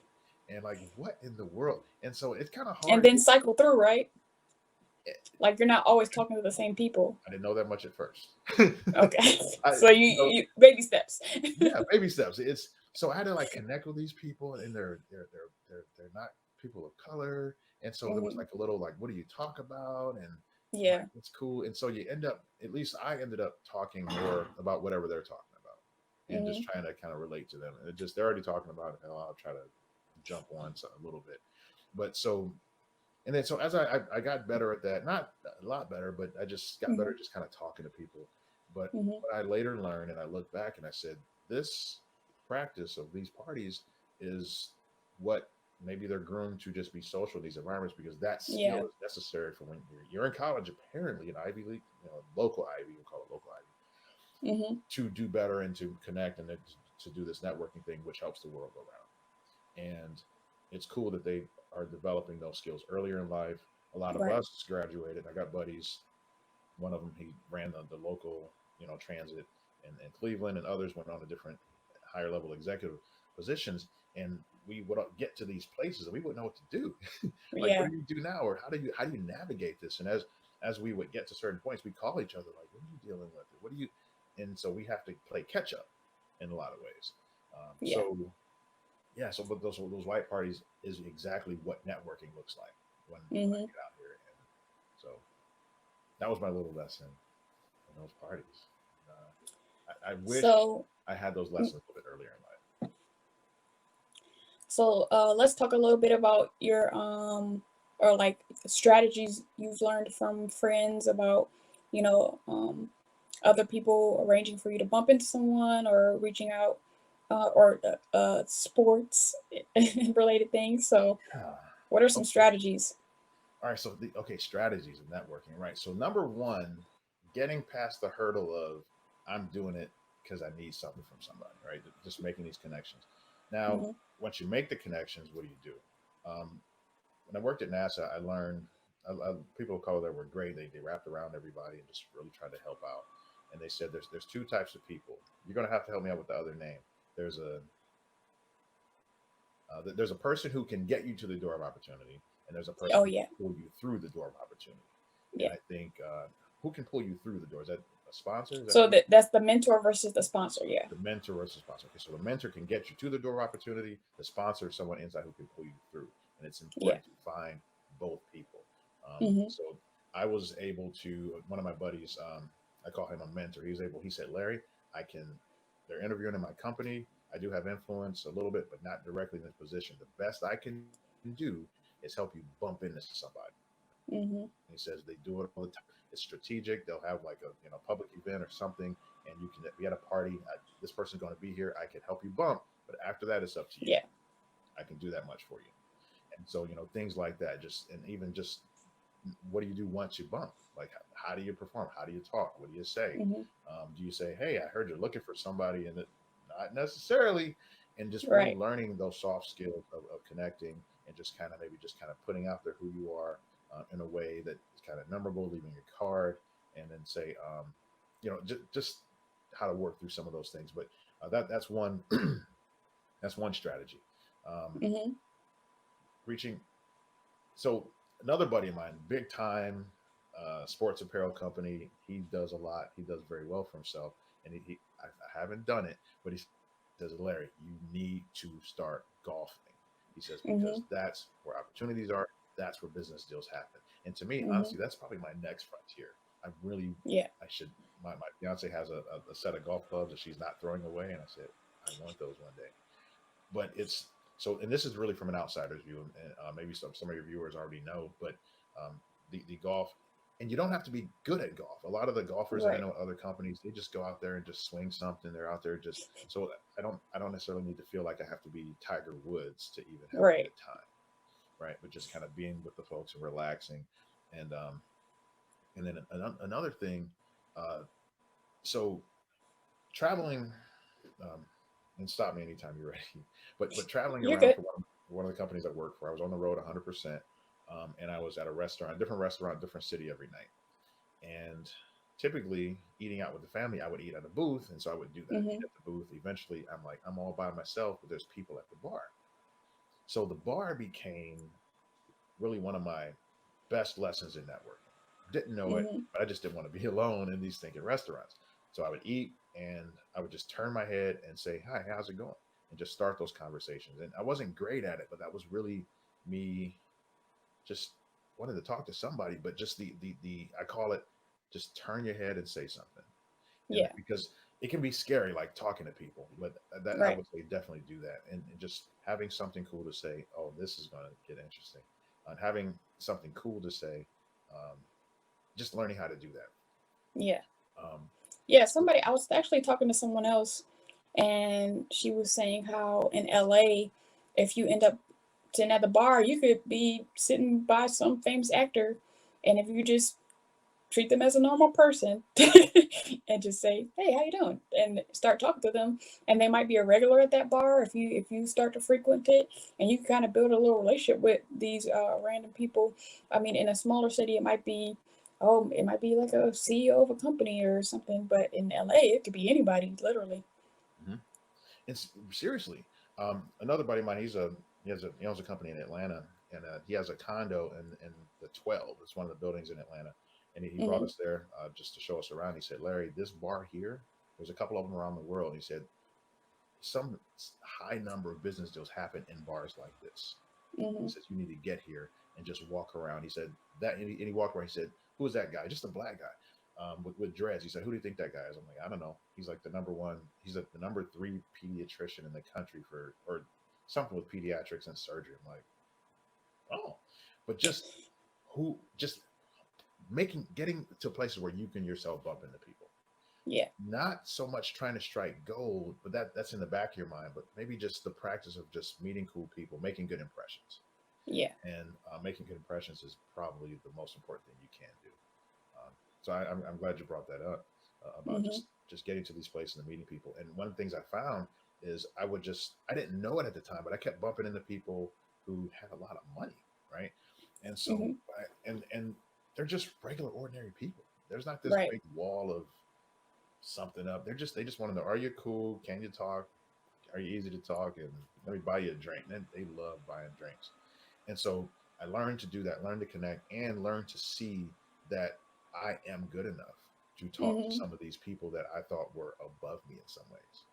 and like what in the world, and so it's kind of And hard. then cycle through, right? Like you're not always talking to the same people. I didn't know that much at first. Okay. I So so you baby steps. yeah, baby steps. It's so I had to like connect with these people, and they're not people of color, and so there was Mhm. like a little like, what do you talk about, and like Yeah. it's cool, and so you end up, at least I ended up talking more about whatever they're talking about, and just Mhm. trying to kind of relate to them. And it just they're already talking about it. I'll try to jump on a little bit, but so and then so as I got better at that, not a lot better, but I just got better Mhm. at just kind of talking to people. But Mhm. what I later learned, and I look back and I said, this practice of these parties is what maybe they're groomed to just be social in these environments, because that skill Yeah. is necessary for when you're in college, apparently in Ivy League, local Ivy, we'll call it local Ivy, Mhm. to do better and to connect and to do this networking thing, which helps the world go round. And it's cool that they are developing those skills earlier in life. A lot of Right. us graduated. I got buddies. One of them, he ran the local, transit in Cleveland, and others went on to different higher level executive positions. And we would get to these places and we wouldn't know what to do. Like, what Yeah. do you do now, or how do you navigate this? And as we would get to certain points, we call each other like, "What are you dealing with? What do you?" And so we have to play catch up in a lot of ways. Yeah. So yeah, so but those white parties is exactly what networking looks like when I Mhm. get out here, and so that was my little lesson in those parties. I wish So I had those mm, lessons a bit earlier in life. let's talk a little bit about your or like strategies you've learned from friends about, you know, other people arranging for you to bump into someone or reaching out or sports related things. So, Yeah. what are some Okay. strategies? All right. So okay, strategies of networking, right? So number one, getting past the hurdle of I'm doing it because I need something from somebody, right? Just making these connections. Now, Hmm. once you make the connections, what do you do? When I worked at NASA, I learned people of color that were great. They wrapped around everybody and just really tried to help out. And they said there's two types of people. You're going to have to help me out with the other name. There's there's a person who can get you to the door of opportunity, and there's a person Oh who yeah, can pull you through the door of opportunity. And yeah. I think who can pull you through the door? Is that a sponsor? Is that So what that's the mentor versus the sponsor. Yeah, the mentor versus sponsor? Okay, so the mentor can get you to the door of opportunity. The sponsor is someone inside who can pull you through, and it's yeah. important to find both people. Hmm. So I was able to. One of my buddies, I call him a mentor. He said, Larry, I can. They're interviewing in my company. I do have influence a little bit, but not directly in this position. The best I can do is help you bump into somebody. Hmm. And he says they do it all the time. It's strategic. They'll have like a public event or something, and you can be at a party. This person's going to be here. I can help you bump, but after that, it's up to you. Yeah. I can do that much for you. And so things like that. Just and even just what do you do once you bump? Like how do you perform? How do you talk? What do you say? Hmm. Do you say, "Hey, I heard you're looking for somebody," and it, not necessarily, and just really Right. learning those soft skills of connecting and just kind of maybe just kind of putting out there who you are in a way that is kind of memorable, leaving your card, and then say, just how to work through some of those things. But that's one that's one strategy. Um, Hmm. reaching so another buddy of mine, big time sports apparel company. He does a lot. He does very well for himself. And I haven't done it, but he says, Larry, you need to start golfing. He says because Hmm. that's where opportunities are. That's where business deals happen. And to me, Hmm. honestly, that's probably my next frontier. I really, Yeah. I should my fiance has a set of golf clubs that she's not throwing away, and I said I want those one day. But it's so, and this is really from an outsider's view, and maybe some of your viewers already know, but the golf, and you don't have to be good at golf. A lot of the golfers that I Right. know at other companies, they just go out there and just swing something. They're out there just so I don't necessarily need to feel like I have to be Tiger Woods to even have a Right. good time, right? But just kind of being with the folks and relaxing, and and then another thing, uh, so traveling, um, and stop me anytime you're ready. But traveling You're around good. for one of the companies I worked for, I was on the road 100%, and I was at a restaurant, different restaurant, different city every night. And typically, eating out with the family, I would eat at a booth, and so I would do that, eat Hmm. at the booth. Eventually, I'm like, I'm all by myself, but there's people at the bar. So the bar became really one of my best lessons in networking. Didn't know it, Hmm. but I just didn't want to be alone in these thinking restaurants. So I would eat and I would just turn my head and say, "Hi, how's it going?" And just start those conversations. And I wasn't great at it, but that was really me just wanted to talk to somebody, but just the I call it just turn your head and say something. And Yeah. because it can be scary like talking to people, but that I Right. would say definitely do that, and just having something cool to say. Oh, this is going to get interesting. And having something cool to say, um, just learning how to do that. Yeah. um, Yeah. Somebody, I was actually talking to someone else, and she was saying how in LA, if you end up sitting at the bar, you could be sitting by some famous actor, and if you just treat them as a normal person and just say, "Hey, how you doing?" and start talking to them, and they might be a regular at that bar if you start to frequent it, and you can kind of build a little relationship with these random people. I mean, in a smaller city, it might be, oh, it might be like a CEO of a company or something, but in LA, it could be anybody, literally. mhm. And seriously, another buddy of mine, he owns a company in Atlanta, and he has a condo in the 12. It's one of the buildings in Atlanta, and he brought Hmm. us there just to show us around. He said, "Larry, this bar here, there's a couple of them around the world." He said, "Some high number of business deals happen in bars like this." He Hmm. says, "You need to get here and just walk around." He said that, and he walked around. He said, "Who is that guy? Just a black guy." With dreads. He said, "Who do you think that guy is?" I'm like, "I don't know." He's like the number one. He's like the number three pediatrician in the country for or something with pediatrics and surgery. I'm like, oh, but just getting to places where you can yourself bump into people. Yeah. Not so much trying to strike gold, but that's in the back of your mind. But maybe just the practice of just meeting cool people, making good impressions, Yeah. and making good impressions is probably the most important thing you can do. So I'm glad you brought that up about Hmm. just getting to these places and meeting people. And one of the things I found is I didn't know it at the time, but I kept bumping into people who had a lot of money, right? And so Hmm. and they're just regular ordinary people. There's not this Right. big wall of something up. They just want to know, are you cool? Can you talk? Are you easy to talk? And let me buy you a drink. And they love buying drinks. And so I learned to do that, learn to connect, and learn to see that I am good enough to talk to Hmm. some of these people that I thought were above me in some ways.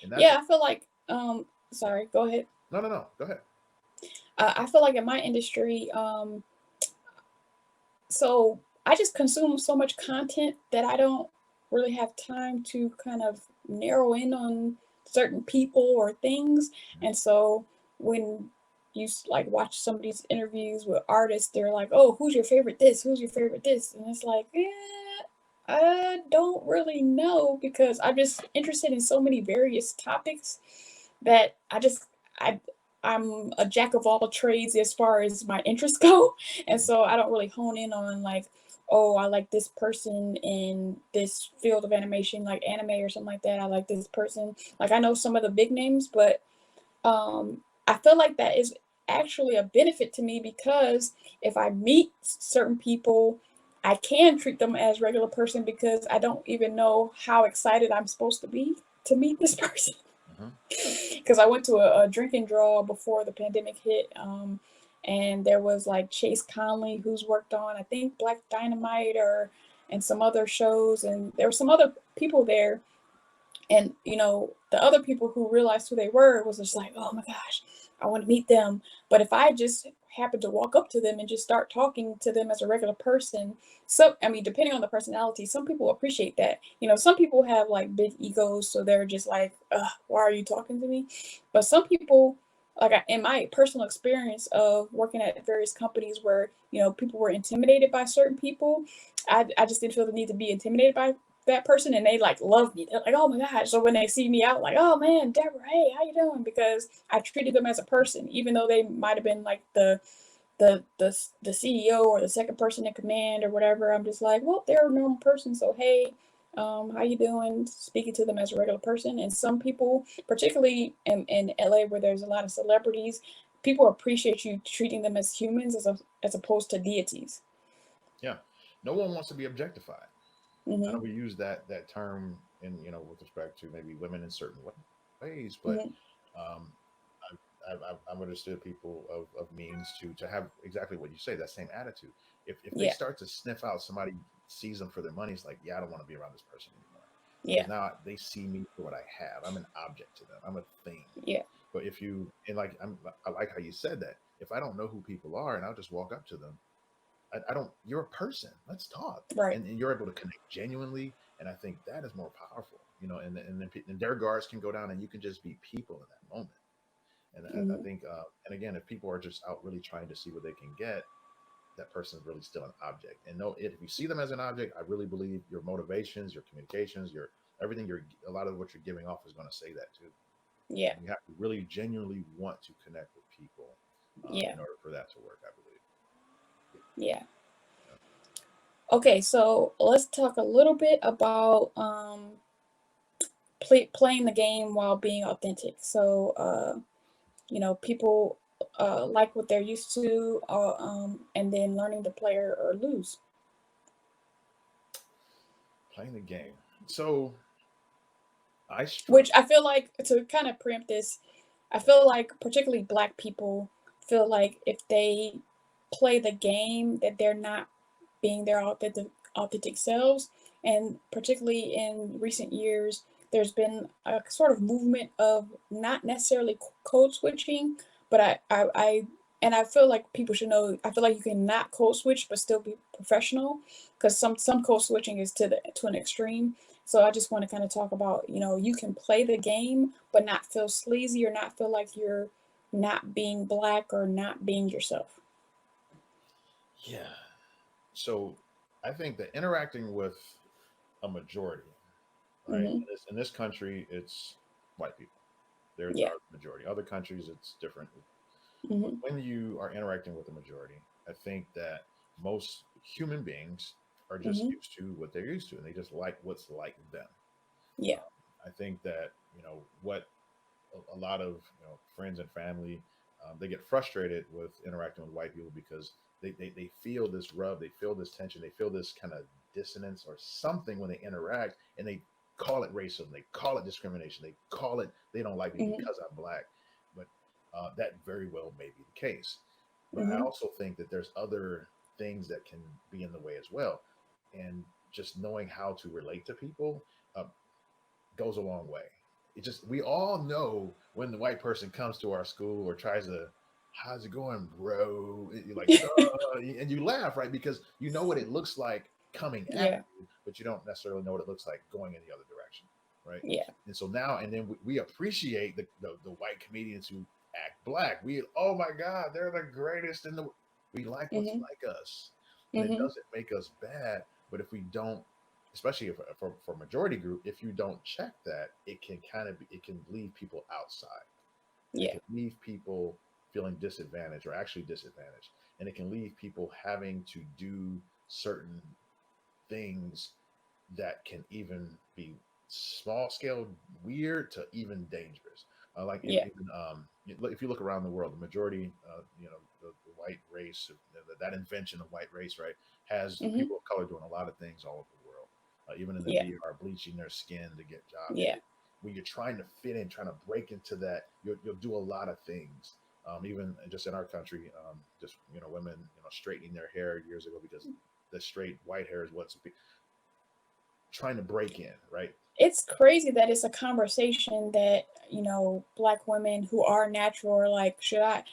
And that's Yeah. I feel like, yeah. sorry, go ahead. No. Go ahead. I feel like in my industry, so I just consume so much content that I don't really have time to kind of narrow in on certain people or things. Mhm. And so when you like watch some of these interviews with artists, they're like, "Oh, who's your favorite this? Who's your favorite this?" And it's like, I don't really know because I'm just interested in so many various topics that I I'm a jack of all trades as far as my interests go. And Mhm. so I don't really hone in on like, oh, I like this person in this field of animation, like anime or something like that. I like this person. Like I know some of the big names, but I feel like that is actually a benefit to me because if I meet certain people, I can treat them as regular person because I don't even know how excited I'm supposed to be to meet this person. Mhm. Because I went to a drinking draw before the pandemic hit, and there was like Chase Conley, who's worked on I think BlkWmnAnimator and some other shows, and there were some other people there, and the other people who realized who they were was just like, oh my gosh, I want to meet them. But if I just happen to walk up to them and just start talking to them as a regular person. So, I mean, depending on the personality, some people appreciate that. Some people have like big egos, so they're just like, ugh, why are you talking to me? But some people, like in my personal experience of working at various companies where, people were intimidated by certain people, I just didn't feel the need to be intimidated by that person, and they like love me. They're like, oh my gosh. So when they see me out, like, oh man, Deborah, hey, how you doing? Because I treated them as a person, even though they might have been like the CEO or the second person in command or whatever. I'm just like, well, they're a normal person, so hey, how you doing? Speaking to them as a regular person. And some people, particularly in LA where there's a lot of celebrities, people appreciate you treating them as humans as opposed to deities. Yeah. No one wants to be objectified. I know Hmm. we use that term in, with respect to maybe women in certain ways, but Hmm. um, I've understood people of means to have exactly what you say, that same attitude. If they Yeah. start to sniff out somebody sees them for their money, it's like, yeah, I don't want to be around this person anymore because Yeah. now they see me for what I have. I'm an object to them. I'm a thing. Yeah. But if you and like I like how you said that. If I don't know who people are and I'll just walk up to them, I don't. You're a person. Let's talk, Right. and you're able to connect genuinely. And I think that is more powerful. And their guards can go down, and you can just be people in that moment. And I Hmm. think, and again, if people are just out really trying to see what they can get, that person is really still an object. And no, if you see them as an object, I really believe your motivations, your communications, your everything, a lot of what you're giving off is going to say that too. Yeah. You have to really genuinely want to connect with people Yeah. in order for that to work. I believe. Yeah. Yeah. Okay, so let's talk a little bit about playing the game while being authentic. So, people like what they're used to, and then learning to play or lose. Playing the game. So I Which struggle. I feel like, to kind of preempt this, I feel like particularly Black people feel like if they play the game, that they're not being their authentic selves. And particularly in recent years, there's been a sort of movement of not necessarily code switching, but I feel like people should know. I feel like you can not code switch but still be professional, because some code switching is to an extreme. So I just want to kind of talk about, you can play the game but not feel sleazy or not feel like you're not being Black or not being yourself. Yeah. So I think that interacting with a majority, right? Hmm. In this country, it's white people. They're Yeah. our majority. Other countries, it's different. But Hmm. when you are interacting with a majority, I think that most human beings are just Hmm. used to what they're used to, and they just like what's like them. Yeah. I think that what a lot of friends and family, they get frustrated with interacting with white people because they feel this rub, they feel this tension, they feel this kind of dissonance or something when they interact, and they call it racism, they call it discrimination, they call it they don't like me Hmm. because I'm Black. But that very well may be the case. But I Hmm. also think that there's other things that can be in the way as well, and just knowing how to relate to people uh, goes a long way. It just we all know when the white person comes to our school or tries to, how's it going, bro? You're like, and you laugh, right? Because you know what it looks like coming at Yeah. you, but you don't necessarily know what it looks like going in the other direction, right? Yeah. And so now, and then we appreciate the white comedians who act Black. Oh my God, they're the greatest in the. We like what's Hmm. like us, and it Hmm. doesn't make us bad. But if we don't, especially if, for majority group, if you don't check that, it can leave people outside, and it Yeah. can leave people feeling disadvantaged or actually disadvantaged, and it can leave people having to do certain things that can even be small scale weird to even dangerous. Like Yeah. even if you look around the world, the majority, the white race, that invention of white race, right, has Hmm. people of color doing a lot of things all over the world. Even in the Yeah. DR, bleaching their skin to get jobs. Yeah. When you're trying to fit in, trying to break into that, you'll do a lot of things. Even just in our country, just women, straightening their hair years ago because the straight white hair is what's trying to break in, right? It's crazy that it's a conversation that, Black women who are natural are like, should I?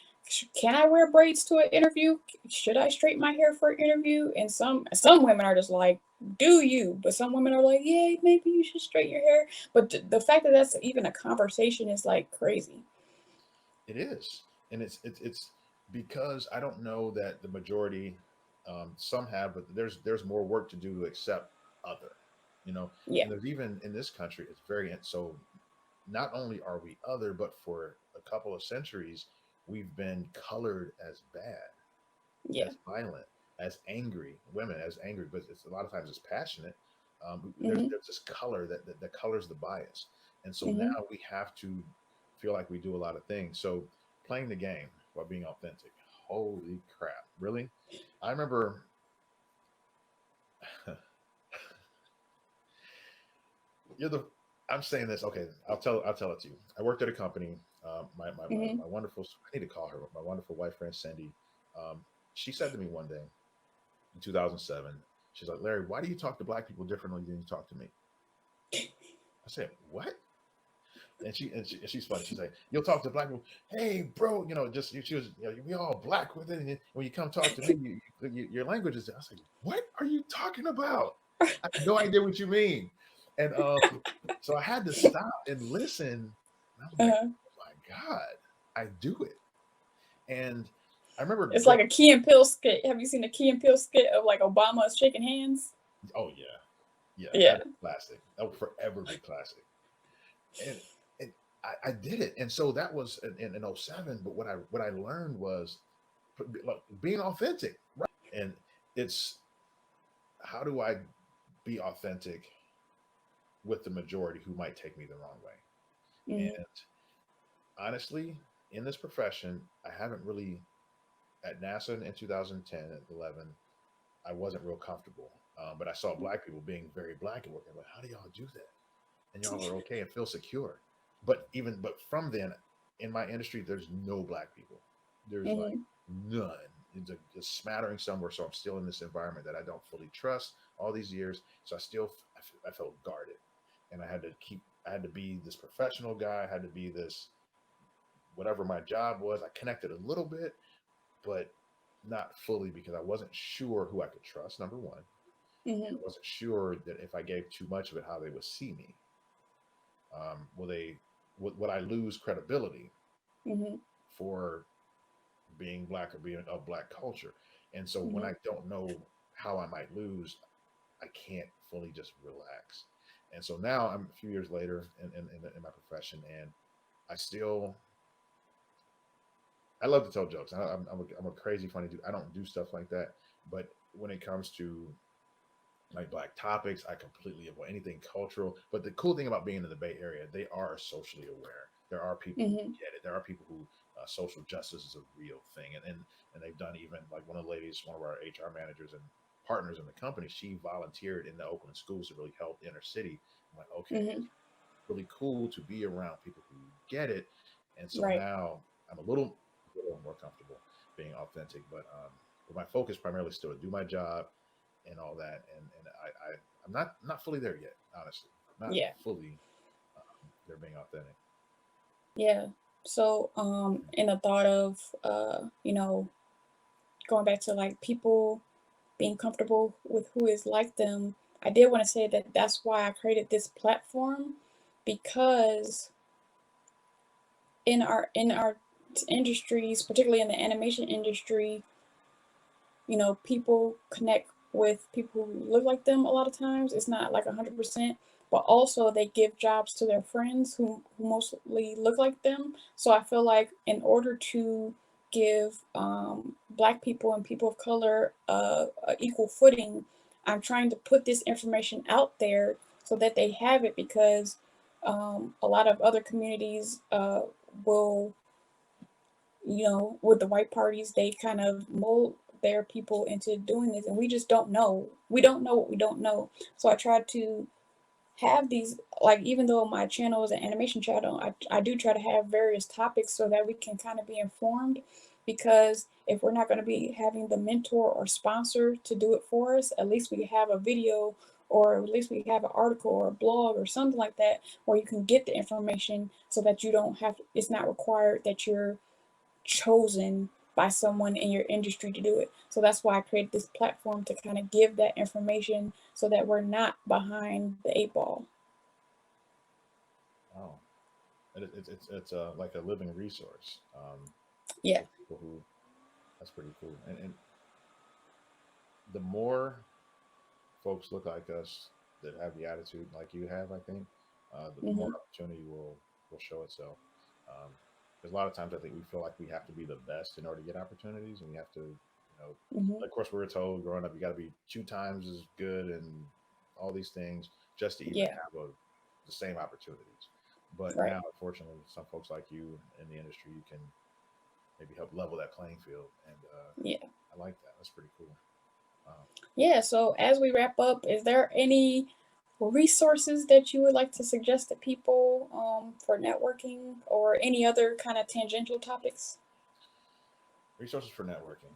can I wear braids to an interview? Should I straighten my hair for an interview? And some women are just like, do you? But some women are like, yeah, maybe you should straighten your hair. But the fact that that's even a conversation is like crazy. It is, and it's because I don't know that the majority, some have, but there's more work to do to accept other, you know. Yeah, And there's even in this country, it's very so. Not only are we other, but for a couple of centuries, we've been colored as bad, yeah. as violent, as angry, women as angry, but it's a lot of times it's passionate. Mhm, There's this color that colors the bias, and so mhm. now we have to feel like we do a lot of things. So playing the game while being authentic. Holy crap! Really? I remember. You're the. I'm saying this. Okay, I'll tell it to you. I worked at a company. Mhm. My wonderful. I need to call her. My wonderful wife friend Cindy. Um, she said to me one day in 2007. She's like, Larry, why do you talk to black people differently than you talk to me? I said, what? She's funny. She's like, you'll talk to black people. Hey, bro, just she was, we all black with it. And when you come talk to me, your language is. I was like, what are you talking about? I have no idea what you mean. And so I had to stop and listen. And I'm like, Uh-huh. oh my god, I do it. And I remember It's growing. like a Key and Peele skit. Have you seen the Key and Peele skit of like Obama shaking hands? Oh yeah, yeah, Yeah. that is classic. That will forever be classic. And I did it, and so that was in '07. But what I learned was like, being authentic, right? And it's how do I be authentic with the majority who might take me the wrong way? Mhm. And honestly, in this profession, I haven't really at NASA in 2010 at 11. I wasn't real comfortable, but I saw black people being very black and working. Like, how do y'all do that? And y'all are okay and feel secure. But from then, in my industry, there's no black people. There's like Mhm. none. It's a smattering somewhere. So I'm still in this environment that I don't fully trust all these years. So I felt guarded, and I had to be this professional guy. I had to be this whatever my job was. I connected a little bit, but not fully because I wasn't sure who I could trust. Number one, and Mhm. I wasn't sure that if I gave too much of it, how they would see me. Will they would I lose credibility Mhm. for being black or being of black culture? And so when Mhm. I don't know how I might lose, I can't fully just relax. And so now I'm a few years later in my profession, and I still I love to tell jokes. I'm a crazy funny dude. I don't do stuff like that, but when it comes to like black topics, I completely avoid anything cultural. But the cool thing about being in the Bay Area, they are socially aware. There are people who Mhm. get it. There are people who social justice is a real thing, and they've done even like one of the ladies, one of our HR managers and partners in the company. She volunteered in the Oakland schools to really help inner city. I'm like, okay, it's Mhm. really cool to be around people who get it, and so Right. now I'm a little more comfortable being authentic. But my focus primarily still to do my job and all that. And I'm not fully there yet, honestly. Not Yeah. fully there being authentic. Yeah. So, in the thought of, going back to like people being comfortable with who is like them, I did want to say that that's why I created this platform because in our industries, particularly in the animation industry, people connect with people who look like them a lot of times. It's not like 100%, but also they give jobs to their friends who mostly look like them. So I feel like in order to give Black people and people of color a equal footing, I'm trying to put this information out there so that they have it because a lot of other communities will with the white parties, they kind of mold their people into doing this, and we just don't know. We don't know what we don't know. So I try to have these, like, even though my channel is an animation channel, I do try to have various topics so that we can kind of be informed. Because if we're not going to be having the mentor or sponsor to do it for us, at least we have a video or at least we have an article or a blog or something like that where you can get the information so that you don't have, it's not required that you're chosen by someone in your industry to do it. So that's why I created this platform to kind of give that information so that we're not behind the eight ball. Oh, and it's like a living resource Yeah. for people who. That's pretty cool. And the more folks look like us that have the attitude like you have, I think, the more Mhm. opportunity will show itself. Because a lot of times I think we feel like we have to be the best in order to get opportunities, and we have to, Mhm. of course, we were told growing up you got to be two times as good and all these things just to even Yeah. have the same opportunities. But Right. now, unfortunately, some folks like you in the industry, you can maybe help level that playing field, and Yeah. I like that. That's pretty cool. Wow. Yeah. So as we wrap up, is there any resources that you would like to suggest to people for networking or any other kind of tangential topics? Resources for networking.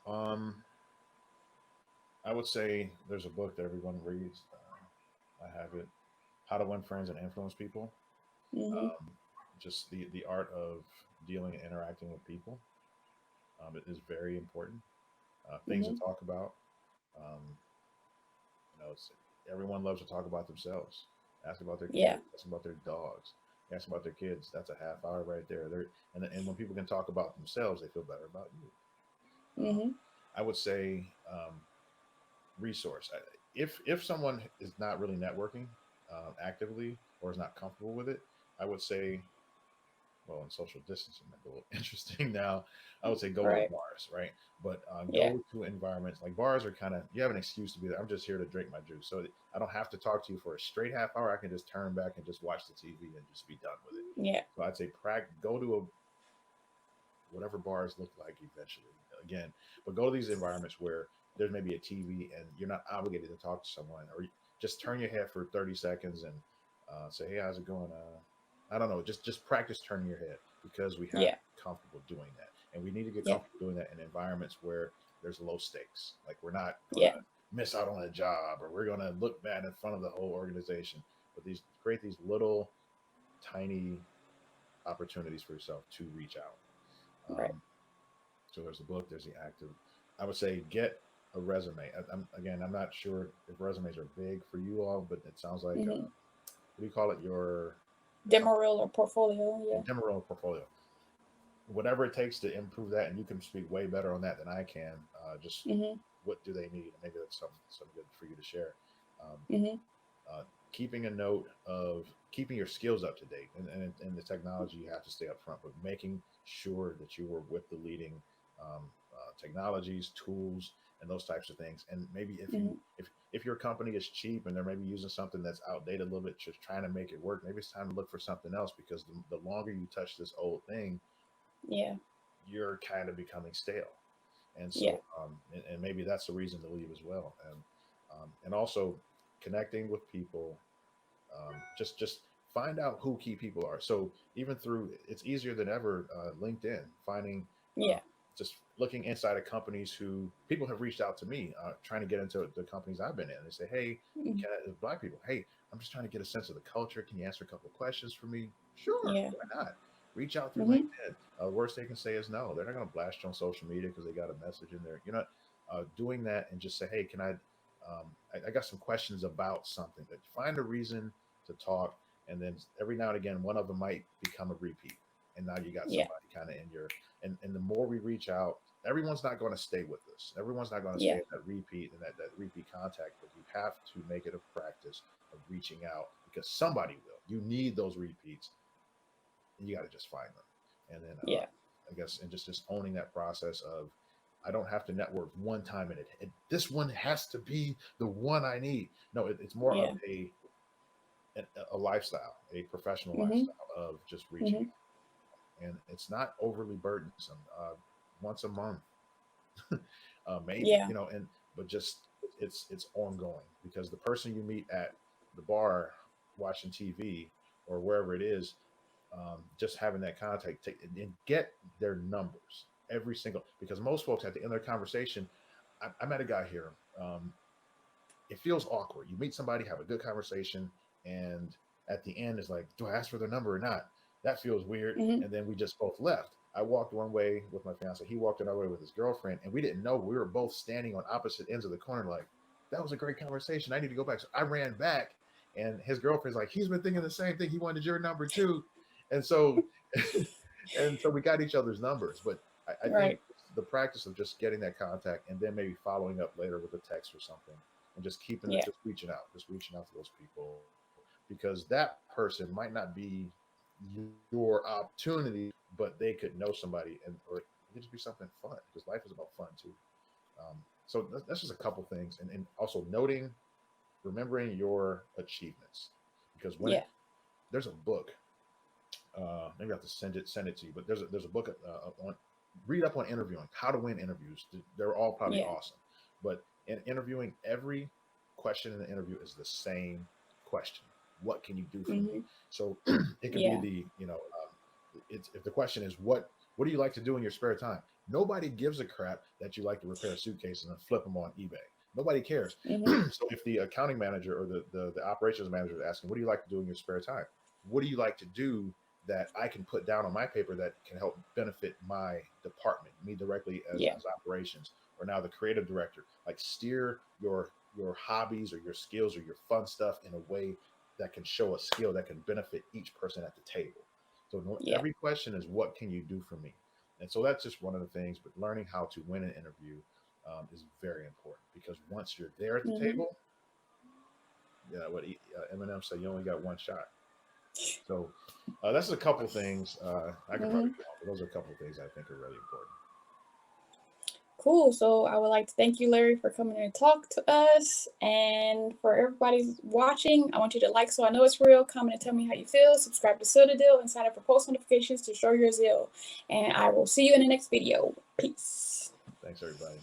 Um, I would say there's a book that everyone reads. I have it, How to Win Friends and Influence People. Mhm. Um, just the art of dealing and interacting with people. It is very important. Things to Mhm. talk about. Um, it's, everyone loves to talk about themselves. Ask about their Yeah. kids. Ask about their dogs. Ask about their kids. That's a half hour right there. And when people can talk about themselves, they feel better about you. Um, Mhm. I would say resource. If someone is not really networking actively or is not comfortable with it, I would say, well, in social distancing, that's a little interesting now. I would say go to the Right. bars, right? But Yeah. go to environments like bars are kind of you have an excuse to be there. I'm just here to drink my juice, so I don't have to talk to you for a straight half hour. I can just turn back and just watch the TV and just be done with it. Yeah. So I'd say go to whatever bars look like eventually again, but go to these environments where there's maybe a TV and you're not obligated to talk to someone, or just turn your head for 30 seconds and say, hey, how's it going? I don't know, just practice turning your head, because we have to Yeah. be comfortable doing that, and we need to get Yeah. comfortable doing that in environments where there's low stakes, like we're not going Yeah. to miss out on a job or we're going to look bad in front of the whole organization, but these create these little tiny opportunities for yourself to reach out. Right. So there's a book, there's the active. I would say get a resume. I'm not sure if resumes are big for you all, but it sounds like Mhm. what do you call it? Your Demo something reel or portfolio. Yeah. demo reel portfolio. Whatever it takes to improve that, and you can speak way better on that than I can. Just Mhm. what do they need? Maybe that's some good for you to share. Um, Mhm. uh, keeping a note of keeping your skills up to date, and in the technology you have to stay up front, but making sure that you were with the leading technologies, tools, and those types of things. And maybe Mhm. if your company is cheap and they're maybe using something that's outdated a little bit, just trying to make it work, maybe it's time to look for something else, because the longer you touch this old thing, Yeah. you're kind of becoming stale. And Yeah. so and maybe that's the reason to leave as well. And also connecting with people, just find out who key people are. So even through, it's easier than ever, LinkedIn, finding, uh, Yeah. just looking inside of companies who people have reached out to me, trying to get into the companies I've been in. They say, hey, Mhm. Black people, hey, I'm just trying to get a sense of the culture. Can you answer a couple of questions for me? Sure, Yeah. why not? Reach out through Mhm. LinkedIn. Worst they can say is no. They're not going to blast you on social media because they got a message in there. You're not doing that, and just say, hey, can I? I got some questions about something. That find a reason to talk, and then every now and again, one of them might become a repeat, and now you got Yeah. somebody kind of in your. And the more we reach out, everyone's not going to stay with us. Everyone's not going to stay Yeah. in that repeat and that repeat contact. But you have to make it a practice of reaching out, because somebody will. You need those repeats, and you got to just find them. And then Yeah. I guess, and just owning that process of, I don't have to network one time in it. This one has to be the one I need. No, it's more of Yeah. a lifestyle, a professional Mhm. lifestyle of just reaching Mhm. out, and it's not overly burdensome. Once a month, maybe, Yeah. and but just it's ongoing, because the person you meet at the bar watching TV or wherever it is, just having that contact, and get their numbers every single, because most folks at the end of their conversation, I met a guy here. It feels awkward. You meet somebody, have a good conversation, and at the end, it's like, do I ask for their number or not? That feels weird. Mhm. And then we just both left. I walked one way with my fiance. He walked another way with his girlfriend, and we didn't know we were both standing on opposite ends of the corner. Like, that was a great conversation. I need to go back. So I ran back, and his girlfriend's like, he's been thinking the same thing. He wanted your number too, and so and so we got each other's numbers. But I think Right. the practice of just getting that contact and then maybe following up later with a text or something, and just keeping it, Yeah. just reaching out to those people, because that person might not be your opportunity, but they could know somebody, and or it could just be something fun, because life is about fun too. So that's just a couple things, and also noting, remembering your achievements, because when Yeah. there's a book, maybe I have to send it to you, but there's a book on read up on interviewing, how to win interviews. They're all probably Yeah. awesome, but in interviewing, every question in the interview is the same question: what can you do for me? Hmm. So it could be Yeah. the it's if the question is what do you like to do in your spare time? Nobody gives a crap that you like to repair suitcases and flip them on eBay. Nobody cares. Hmm. So if the accounting manager or the operations manager is asking, what do you like to do in your spare time? What do you like to do that I can put down on my paper that can help benefit my department, me directly Yeah. as operations, or now the creative director? Like, steer your hobbies or your skills or your fun stuff in a way that can show a skill that can benefit each person at the table. So Yeah. every question is, what can you do for me? And so that's just one of the things. But learning how to win an interview is very important, because once you're there at the Hmm. table, yeah, what Eminem said, you only got one shot. So that's a couple things. I could Hmm. probably go on, but those are a couple of things I think are really important. Cool. So I would like to thank you, Larry, for coming and talk to us. And for everybody watching, I want you to like so I know it's real, comment and tell me how you feel, subscribe to Citadel, and sign up for post notifications to show your zeal. And I will see you in the next video. Peace. Thanks, everybody.